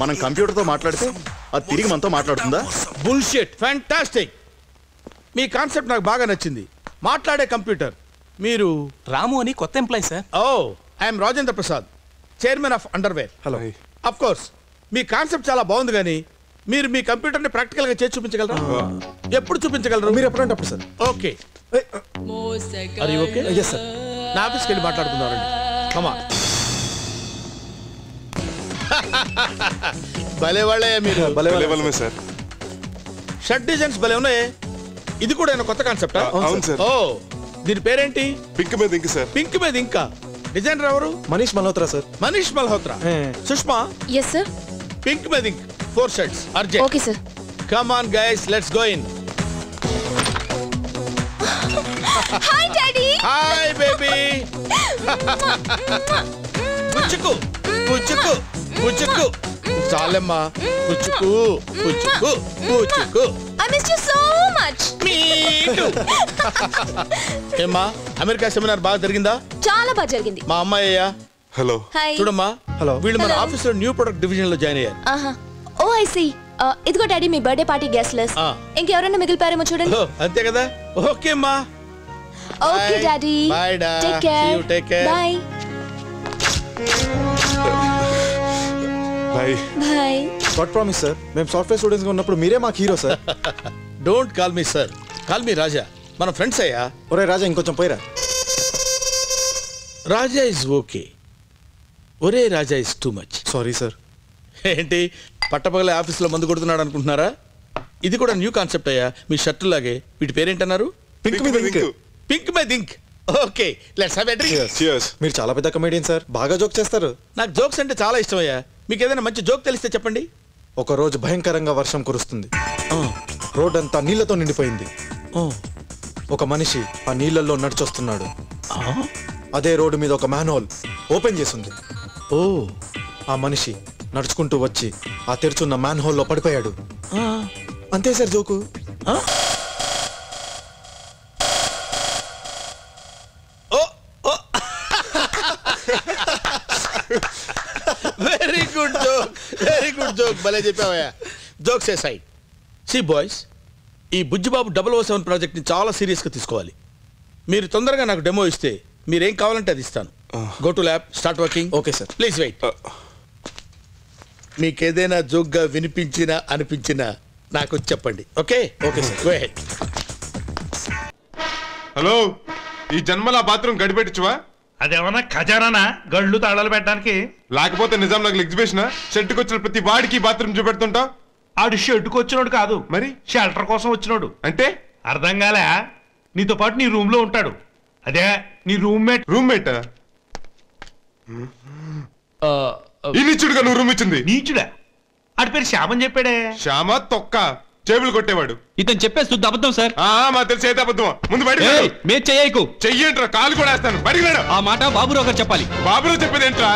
Speaker 16: మనం కంప్యూటర్తో మాట్లాడితే అది తిరిగి మనతో మాట్లాడుతుందా?
Speaker 24: బుల్షిట్. ఫ్యాంటాస్టిక్. మీ కాన్సెప్ట్ నాకు బాగా నచ్చింది. మాట్లాడే కంప్యూటర్. మీరు
Speaker 5: రాము అని కొత్త employee sir.
Speaker 24: I'm Rajendra Prasad, chairman of underwear.
Speaker 19: Hello.
Speaker 24: Of course me concept చాలా బాగుంది, కానీ మీరు మీ కంప్యూటర్ ని ప్రాక్టికల్ గా చేసి చూపించగలరా? ఎప్పుడు చూపించగలరు?
Speaker 19: మీరు ఎప్పుడంటే అప్పుడు sir.
Speaker 24: Okay. Are you okay?
Speaker 19: Yes sir.
Speaker 24: నా ఆఫీస్కి వెళ్ళి మాట్లాడుకుందాం. కమా. భలే వాళ్ళే మీరు.
Speaker 3: భలే సార్.
Speaker 24: షర్ట్ డిజైన్స్ భలే ఉన్నాయి. ఇది కూడా కొత్త కాన్సెప్టా?
Speaker 3: అవును సార్.
Speaker 24: దీని పేరేంటి?
Speaker 3: పింక్ మీద ఇంక్ సార్.
Speaker 24: పింక్ మీద ఇంకా. డిజైనర్ ఎవరు?
Speaker 19: Manish Malhotra sir.
Speaker 24: Manish Malhotra. Sushma.
Speaker 18: Yes sir.
Speaker 24: Pink మీద ink 4 shirts urgent.
Speaker 18: Okay sir.
Speaker 24: Come on guys, let's go in.
Speaker 18: Hi daddy.
Speaker 24: Hi baby. పుచ్చుకు పుచ్చుకు పుచ్చుకు. చాలమ్మా. పుచ్చుకు పుచ్చుకు పుచ్చుకు.
Speaker 18: I miss you so much.
Speaker 24: Me too. ఏమ్మా, అమెరికా సెమినార్ బాగా జరిగిందా?
Speaker 18: చాలా బాగా జరిగింది.
Speaker 24: మా అమ్మాయ్యా.
Speaker 3: హలో.
Speaker 24: చూడమ్మా.
Speaker 19: హలో.
Speaker 24: వీళ్ళు మన ఆఫీస్ లో న్యూ ప్రొడక్ట్ డివిజన్ లో జాయిన్ అయ్యారు.
Speaker 18: ఆహా. Oh I see. ఇదిగో డాడీ మీ బర్త్డే పార్టీ గెస్ట్ లిస్ట్. ఇంకెవరైనా మిగిలిపారేమో చూడండి.
Speaker 24: అంతే కదా? ఓకే అమ్మా.
Speaker 18: Okay daddy.
Speaker 24: బై డా.
Speaker 18: Take care.
Speaker 24: You take care.
Speaker 18: Bye.
Speaker 3: Bye.
Speaker 18: Bye.
Speaker 19: God promise sir, మేము సాఫ్ట్వేర్ స్టూడెంట్స్ గా ఉన్నప్పుడు మీరే మాకు hero sir.
Speaker 24: Don't call me sir, call me Raja. మన ఫ్రెండ్స్ అయ్యా.
Speaker 19: ఒరే రాజా, ఇంకొంచెం పోయిరా.
Speaker 24: Raja is okay. ఒరే రాజా is too much.
Speaker 19: Sorry sir.
Speaker 24: ఏంటి పట్టపగలే ఆఫీస్లో మందు కొడుతున్నాడు అనుకుంటున్నారా? ఇది కూడా న్యూ కాన్సెప్ట్ అయ్యా. మీ షర్టు లాగే. వీటి పేరేంటన్నారు?
Speaker 19: పింక్ మీద ఇంక్.
Speaker 24: పింక్ మీద ink. Okay, let's have a drink.
Speaker 3: Cheers.
Speaker 19: మీరు చాలా పెద్ద కమెడియన్ సార్, బాగా జోక్ చేస్తారు.
Speaker 24: నాకు జోక్స్ అంటే చాలా ఇష్టం అయ్యా. మీకు ఏదైనా మంచి జోక్ తెలిస్తే చెప్పండి.
Speaker 19: ఒక రోజు భయంకరంగా వర్షం కురుస్తుంది. రోడ్ అంతా నీళ్లతో నిండిపోయింది. ఒక మనిషి ఆ నీళ్ళల్లో నడిచొస్తున్నాడు. అదే రోడ్డు మీద ఒక మ్యాన్ హోల్ ఓపెన్ చేసింది. ఆ మనిషి నడుచుకుంటూ వచ్చి ఆ తెరుచున్న మ్యాన్ హోల్లో పడిపోయాడు. అంతే sir joke.
Speaker 24: Very good joke, very good joke. భలే చెప్పావయ్యా. జోక్స్ ఏ సైడ్. సి బాయ్స్, ఈ బుజ్జిబాబు 007 ప్రాజెక్ట్ని చాలా సీరియస్గా తీసుకోవాలి. మీరు తొందరగా నాకు డెమో ఇస్తే మీరేం కావాలంటే అది ఇస్తాను. Go to lab, start working.
Speaker 19: Okay sir.
Speaker 24: Please wait. మీకేదైనా జోక్గా వినిపించినా అనిపించినా నాకు చెప్పండి. Okay?
Speaker 19: Okay sir.
Speaker 24: Go ahead.
Speaker 3: Hello, ఈ జన్మల బాత్రూమ్ గడిపెట్టువా?
Speaker 2: అదేమన్నా ఖజానా గళ్ళు తాళాలు పెట్టడానికి?
Speaker 3: లేకపోతే నిజాం నగర్ ఎగ్జిబిషన్ షెడ్కి వచ్చిన ప్రతి వాడికి బాత్రూమ్ చూపెడుతుంటా?
Speaker 2: ఆడు షెడ్కి వచ్చినోడు కాదు,
Speaker 3: మరి
Speaker 2: షెల్టర్ కోసం వచ్చినోడు.
Speaker 3: అంటే
Speaker 2: అర్థం కాలే? నీతో పాటు నీ రూమ్ లో ఉంటాడు. అదే నీ రూమ్మేట్.
Speaker 3: రూమ్మేట్ ఈ నీచుడుగా నువ్వు రూమ్ ఇచ్చింది?
Speaker 2: నీచుడా? ఆడి పేరు శ్యామని చెప్పాడే.
Speaker 3: శ్యామ తొక్క చేబులు కొట్టేవాడు.
Speaker 1: ఇతను చెప్పే శుద్ధ అబద్ధం సార్.
Speaker 3: మా తెలిసి అయితే అబద్ధం. ముందు బయట చెయ్యంట్రా, కాలు కూడా వేస్తాను. బయటికి రాడు.
Speaker 1: ఆ మాట బాబురావు గారు చెప్పాలి.
Speaker 3: బాబురావు చెప్పేది ఏంట్రా?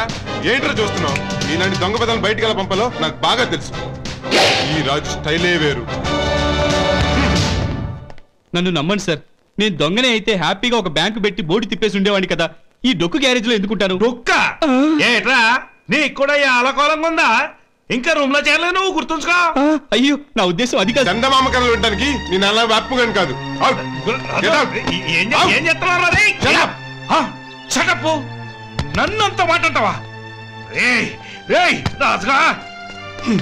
Speaker 3: ఏంట్రా చూస్తున్నావు? ఇలాంటి దొంగ పెద్దలు బయటికి ఎలా పంపాలో నాకు బాగా తెలుసు. ఈ రాజు స్టైలే వేరు.
Speaker 1: నన్ను నమ్మండి సార్, నేను దొంగనే అయితే హ్యాపీగా ఒక బ్యాంకు పెట్టి బోర్డు తిప్పేసి ఉండేవాడిని కదా. ఈ డొక్కు గ్యారేజ్ లో ఎందుకుంటాను?
Speaker 2: డొక్క ఏట్రా? నీకు కూడా ఈ అలకోలంగా ఉందా? ఇంకా రూమ్ లో చేరలేదు నువ్వు, గుర్తుంచుకో.
Speaker 1: అయ్యో, నా ఉద్దేశం అది కాదు.
Speaker 3: చందమామ కళలు వినడానికి నేను అలా వ్యాపకం కాదు.
Speaker 2: ఏం చెప్తున్నారు? నన్నంత మాట అంటావా? రాజుగా,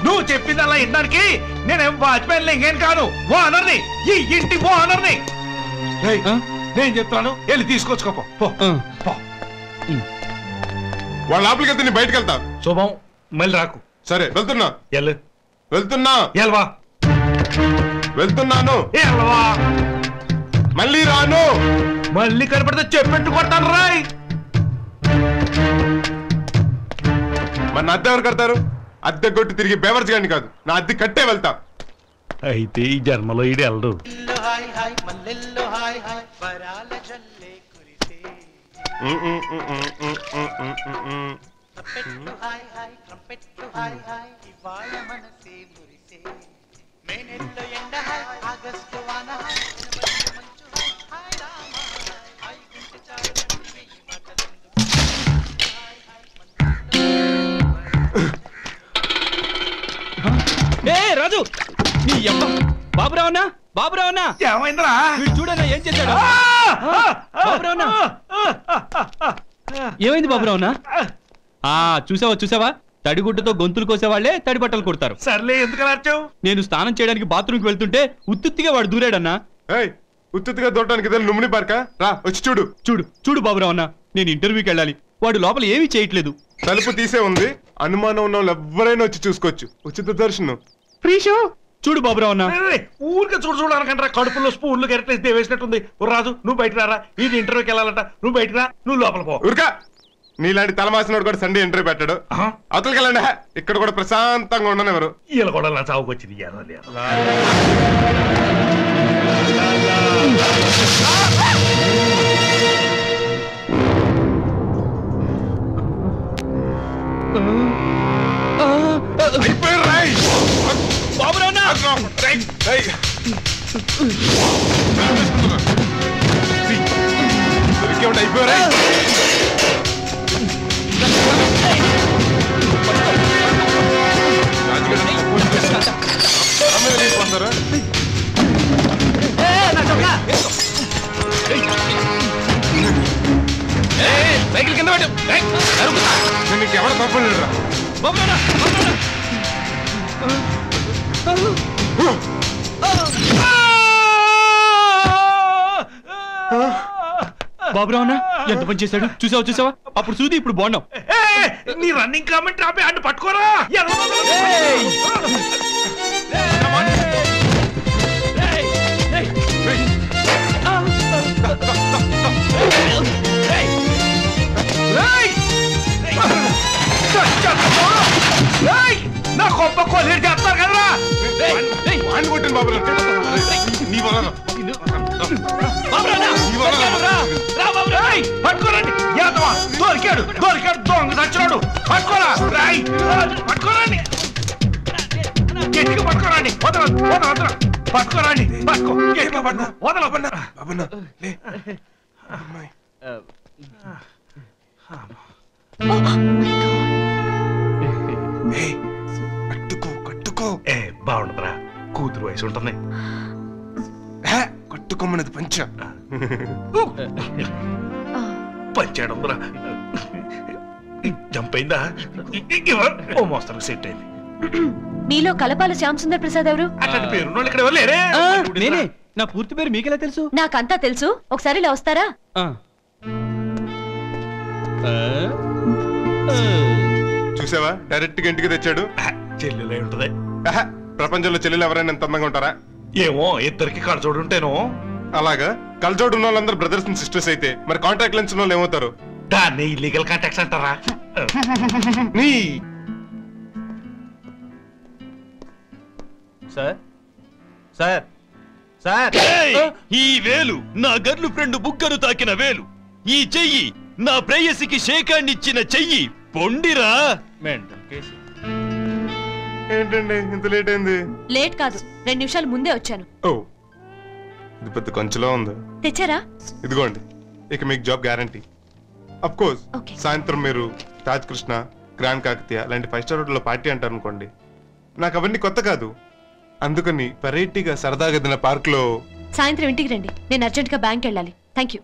Speaker 2: నువ్వు చెప్పింది అలా వినడానికి నేనేం వాచ్మెన్ ఇంకేం కాదు, ఓ అనర్ని, ఈ ఇంటి ఓ అనర్ని. నేను చెప్తాను, వెళ్ళి తీసుకొచ్చుకోపో.
Speaker 3: వాళ్ళ లోపలికి వెళ్తే నేను బయటకు వెళ్తా.
Speaker 2: శుభం, మళ్ళీ రాకు.
Speaker 3: సరే, వెళ్తున్నా. వెళ్తున్నా. వెళ్తున్నాను. మళ్ళీ రాను.
Speaker 2: మళ్ళీ కనపడితే చెప్పెట్టు కొడతాను రాయ్.
Speaker 3: మన అద్దె ఎవరు కడతారు? అద్దె కొట్టి తిరిగి బేవర్స్ గాని కాదు, నా అద్దె కట్టే వెళ్తా.
Speaker 2: అయితే ఈ జన్మలో ఈడు వెళ్ళడు.
Speaker 1: రాజు, నీ అమ్మ బాబురావునా? బాబురావునా?
Speaker 2: ఏమైందిరా?
Speaker 1: వీడు చూడన్నా ఏం చేశాడు? బాబురావునా? ఏమైంది బాబురావునా? చూసావా తడిగుడ్డతో గొంతులు కోసేవాళ్లే తడి బట్టలు కుడతారు.
Speaker 2: సర్లే, ఎందుకు అర్చావు?
Speaker 1: నేను స్నానం చేయడానికి బాత్రూమ్కి వెళ్తుంటే ఉత్తుత్తిగా వాడు దూరాడన్నా.
Speaker 3: ఉత్తుత్తిగా దూరడానికి నుమ్మిని పార్క రా, వచ్చి చూడు.
Speaker 1: చూడు బాబురావునా, నేను ఇంటర్వ్యూకి వెళ్ళాలి. వాడు లోపల ఏమీ చేయట్లేదు.
Speaker 3: తలుపు తీసే ఉంది. అనుమానం ఉన్న వాళ్ళు ఎవరైనా వచ్చి చూసుకోవచ్చు. ఉచిత దర్శనం.
Speaker 1: Free show. చూడు బాబురావునా,
Speaker 2: ఊరికే చూడడానికంటారా? కడుపులో స్పూన్లు గెరట్లేసి దేవేసినట్టుంది. రాజు, నువ్వు బయట రారా, ఇది ఇంటర్వ్యూకి వెళ్ళాలంట. నువ్వు బయట రా, నువ్వు లోపల పో.
Speaker 3: ఊరికా నీలాంటి తలమాసినోడు కూడా సండే ఇంటర్వ్యూ పెట్టాడు. అవతలకి వెళ్ళండి. ఇక్కడ కూడా ప్రశాంతంగా ఉండనివ్వరు.
Speaker 2: వీళ్ళు కూడా నా చావుకు వచ్చింది.
Speaker 1: బాబురావునా,
Speaker 3: అయిపోయారా?
Speaker 1: సైకిల్ కింద పెట్టు.
Speaker 3: నీకు ఎవరు తప్పలేదురా?
Speaker 1: బాబురావునా, ఎంత పని చేశాడు చూసావా? అప్పుడు చూది, ఇప్పుడు బాగున్నావు.
Speaker 2: నీ రన్నింగ్ కామెంట్ ఆపి అడ్డు పట్టుకోరా. నా కొప్ప కొల్లేరు చేస్తారు కదరా.
Speaker 3: కొట్టిన బాబు నీ వల్ల
Speaker 2: పట్టుకోరండి. దొరికాడు దొంగ చచ్చినాడు. పట్టుకోరా, పట్టుకోరండి. గట్టిగా పట్టుకోరండి. వదల పట్టుకోరండి. పట్టుకో, గట్టిగా పట్టుకో. వదల. కట్టుకో. బాగుంటుందిరా, కూతురు వయసు ఉంటుంది.
Speaker 3: కట్టుకోమన్నది పంచ.
Speaker 2: పంచాడుందిరా. జంప్ అయిందా? ఓ మోస్తరు సెట్ అయింది.
Speaker 18: మీలో కలపాల శ్యామ్ సుందర్ ప్రసాద్ ఎవరు?
Speaker 2: అట్లాంటి పేరున్నోళ్ళు ఇక్కడ ఎవరు లేరే?
Speaker 1: నేనే
Speaker 6: నా పూర్తి పేరు మీకెలా తెలుసు?
Speaker 18: నాకంతా తెలుసు. ఒకసారి ఇలా వస్తారా?
Speaker 3: చూసావా, డైరెక్ట్ గా ఇంటికి తెచ్చాడు.
Speaker 2: చెల్లెలై ఉంటది.
Speaker 3: ప్రపంచంలో చెల్లెలు ఎవరైనా ఎంత అందంగా ఉంటారా?
Speaker 2: ఏమో, ఇద్దరికి కళ్ళజోడు ఉంటేనో.
Speaker 3: అలాగా కళ్ళజోడు ఉన్న వాళ్ళందరూ బ్రదర్స్ అండ్ సిస్టర్స్ అయితే మరి కాంటాక్ట్ లెన్స్ ఉన్న వాళ్ళు ఏమవుతారు?
Speaker 2: దాన్ని ఇల్లీగల్ కాంటాక్ట్స్ అంటారా?
Speaker 6: సార్ సార్ సార్,
Speaker 10: ఈ వేలు నా గర్ల్ ఫ్రెండ్ బుగ్గను తాకిన వేలు. ఈ చెయ్యి నా ప్రేయసికి షేకాన్నిచ్చిన చెయ్యి. పొండిరా. Mental case.
Speaker 3: ఏంటండి ఇంత లేట్ అయింది?
Speaker 18: లేట్ కాదు, 2 నిమిషాలు ముందే వచ్చాను.
Speaker 3: ఓ, ఇది పెద్ద కొంచెంలో ఉంది.
Speaker 18: తెచ్చారా?
Speaker 3: ఇదిగోండి, ఇక మీకు జాబ్ గ్యారంటీ. అఫ్ కోర్స్ సాయంత్రం మీరు తాజ్ కృష్ణ, గ్రాండ్ కాకతీయ లాంటి 5 స్టార్ హోటల్లో పార్టీ అంటారు అనుకోండి. నాకు అవన్నీ కొత్త కాదు, అందుకని వెరైటీగా సరదాగా ఏదైనా పార్క్ లో.
Speaker 18: సాయంత్రం ఇంటికి రండి, నేను అర్జెంట్ గా బ్యాంక్ వెళ్ళాలి. Thank you.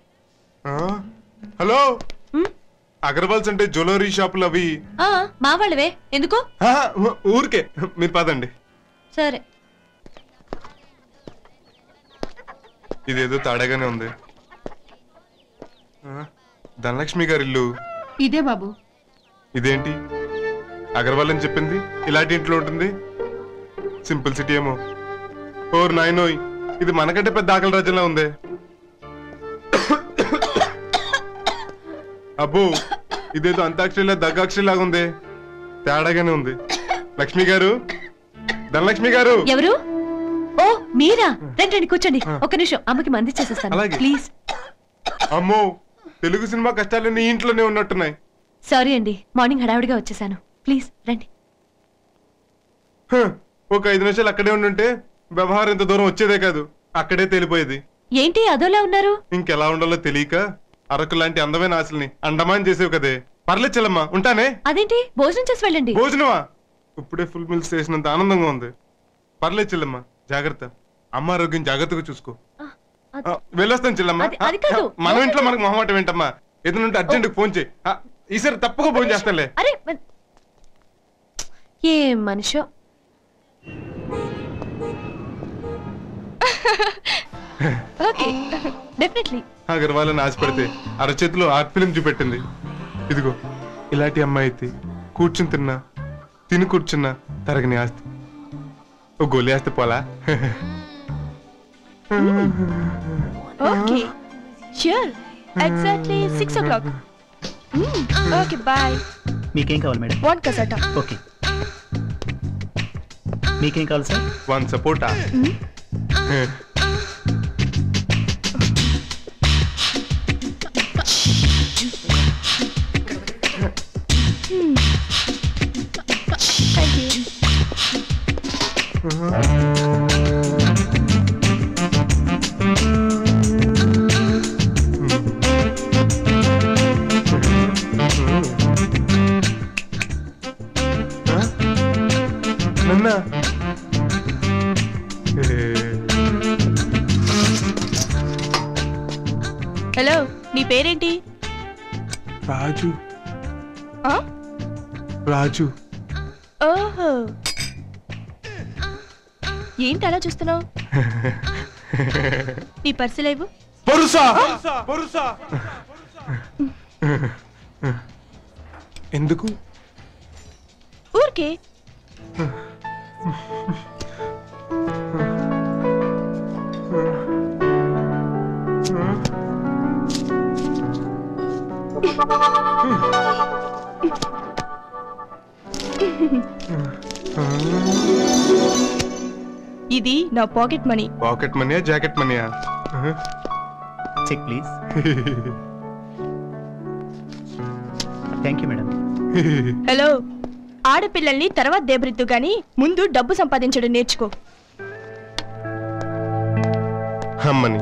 Speaker 3: హలో, అగర్వాల్స్ అంటే జ్యువెలరీ షాపులు అవి
Speaker 18: మా వాళ్ళవే. ఎందుకు?
Speaker 3: ఊరికే, మీరు పదండి.
Speaker 18: సరే.
Speaker 3: ఇదేదో తాడాగానే ఉంది. ధనలక్ష్మి గారి ఇల్లు
Speaker 18: ఇదే బాబు.
Speaker 3: ఇదేంటి, అగర్వాల్ అని చెప్పింది ఇలాంటి ఇంట్లో ఉంటుంది? సింపుల్ సిటీ ఏమో. ఓర్ నాయనోయ్, ఇది మనకంటే పెద్ద ఆకలి రాజ్యంలా ఉంది. అబ్బో, ఇదేదో అంతాక్షరిలా దగ్గాక్షరిలాగా ఉంది. తేడాగానే ఉంది. లక్ష్మి గారు, ధనలక్ష్మి గారు.
Speaker 18: ఎవరు? ఓ మీరా? రండి కూర్చోండి. ఒక్క నిమిషం, అమ్మకి మంది చేసేస్తాను ప్లీజ్.
Speaker 3: అమ్మో, తెలుగు సినిమా కష్టాలన్నీ ఇంట్లోనే ఉన్నట్టున్నాయి.
Speaker 18: సారీ అండి, మార్నింగ్ హడావిడిగా వచ్చేసాను. ప్లీజ్ రండి.
Speaker 3: ఒక 5 నిమిషాలు అక్కడే ఉండుంటే వ్యవహారం ఇంత దూరం వచ్చేదే కాదు, అక్కడే తేలిపోయేది.
Speaker 18: ఏంటి అదోలా ఉన్నారు?
Speaker 3: ఇంకెలా ఉండాలో తెలియక అరకు లాంటి అందమైన ఆశల్ని అండమాన్ చేసేవి కదే. పర్లేదు చెల్లమ్మా, ఉంటానే.
Speaker 18: అదేంటి, భోజనం చేసి వెళ్ళండి.
Speaker 3: భోజనమా? ఇప్పుడే ఫుల్ మిల్స్ చేసినంత ఆనందంగా ఉంది. పర్లేదు చెల్లమ్మా, జాగ్రత్త. అమ్మ ఆరోగ్యం జాగ్రత్తగా చూసుకో. వెళ్ళొస్తాను చెల్లమ్మా. మన ఇంట్లో మనకు మొహమాటం ఏంటమ్మా? ఏదైనా అర్జెంట్ ఫోన్ చేయి. ఈసారి తప్పక ఫోన్ చేస్తానులే.
Speaker 18: అరే ఏ మనిషో. Okay, definitely.
Speaker 3: అగర్వాలని ఆశపడితే అరచేతిలో ఆర్ట్ ఫిలిం చూపెట్టింది. ఇదిగో, ఇలాంటి అమ్మాయి అయితే కూర్చుని తిన్నా, తిని కూర్చున్నా తరగని ఆస్తి. ఓ గోలి ఆస్తి పోలా.
Speaker 18: Okay, sure. Exactly 6 o'clock. Okay, bye.
Speaker 6: మీకేం కావాలి మేడం?
Speaker 18: 1 కసాటా.
Speaker 6: ఓకే. మీకేం కావాలి సార్?
Speaker 3: 1 సపోటా.
Speaker 18: హలో, నీ పేరేంటి?
Speaker 3: రాజు. రాజు.
Speaker 18: ఓహో, ఏంటి అలా చూస్తున్నావు? నీ పర్సు లేవు?
Speaker 3: ఎందుకు?
Speaker 18: ఊరికే. ఇది నా పాకెట్ మనీ.
Speaker 3: పాకెట్ మనీయా, జాకెట్ మనీయా?
Speaker 6: Check please. Thank you madam.
Speaker 18: Hello, ఆడపిల్లల్ని తర్వాత దేబరిద్దు గాని ముందు డబ్బు సంపాదించడం నేర్చుకో.
Speaker 3: అమ్మని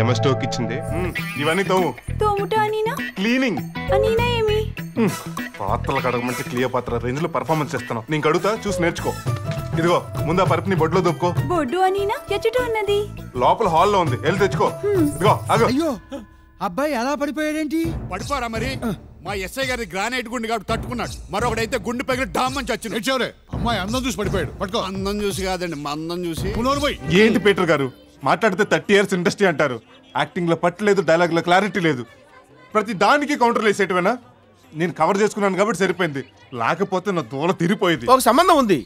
Speaker 3: ఏమ స్టోక్ ఇచ్చింది. ఇవన్నీ
Speaker 7: తోముటా అనినా?
Speaker 3: క్లీనింగ్.
Speaker 7: అనినా ఏమి?
Speaker 3: పాత్రలు కడగమంటే క్లియోపాత్ర రేంజ్ లో పర్ఫార్మెన్స్ చేస్తాను. నేను కడుగుతా, చూసి నేర్చుకో. ఇదిగో, ముందు ఆ పరుపుని బొడ్లో దొప్పుకో.
Speaker 7: బొడ్డు అనినా ఎచ్చట ఉన్నది?
Speaker 3: లోపల హాల్లో ఉంది, వెళ్ళి తెచ్చుకో. ఇదిగో ఆగు.
Speaker 14: అయ్యో, అబ్బాయి ఎలా పడిపోయాడేంటి?
Speaker 11: పడిపోరా మరి. మా ఎస్ఐ గారి గ్రానైట్ గుండె కాబట్టి తట్టుకున్నాడు. మరొకడైతే గుండె పగిలి డామ్మని చచ్చిన. అమ్మాయి అందం చూసి పడిపోయాడు. పట్టుకో. అందం చూసి కాదండి, మా అందం చూసి.
Speaker 3: ఏంటి పీటర్ గారు, మాట్లాడితే 30 years ఇండస్ట్రీ అంటారు. యాక్టింగ్ లో పట్టు లేదు, డైలాగ్ లో క్లారిటీ లేదు. ప్రతి దానికి కౌంటర్లు వేసేటవేనా? నేను కవర్ చేసుకున్నాను కాబట్టి సరిపోయింది, లేకపోతే నా దూల తిరిగిపోయింది.
Speaker 24: ఒక సంబంధం ఉంది,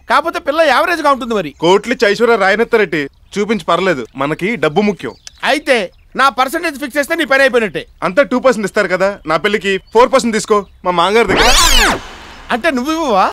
Speaker 24: కాకపోతే పిల్ల యావరేజ్ గా ఉంటుంది. మరి
Speaker 3: కోట్లిచ్చి ఐశ్వర్య రాయనెత్తారెడ్డి చూపించి పర్లేదు, మనకి డబ్బు ముఖ్యం.
Speaker 24: అయితే నా పర్సెంటేజ్ ఫిక్స్ చేస్తే నీ పని అయిపోయినట్టే.
Speaker 3: అంతా 2% ఇస్తారు కదా, నా పెళ్లికి 4% తీసుకో మా మాంగారు దగ్గర.
Speaker 24: అంటే నువ్వు ఇవ్వవా?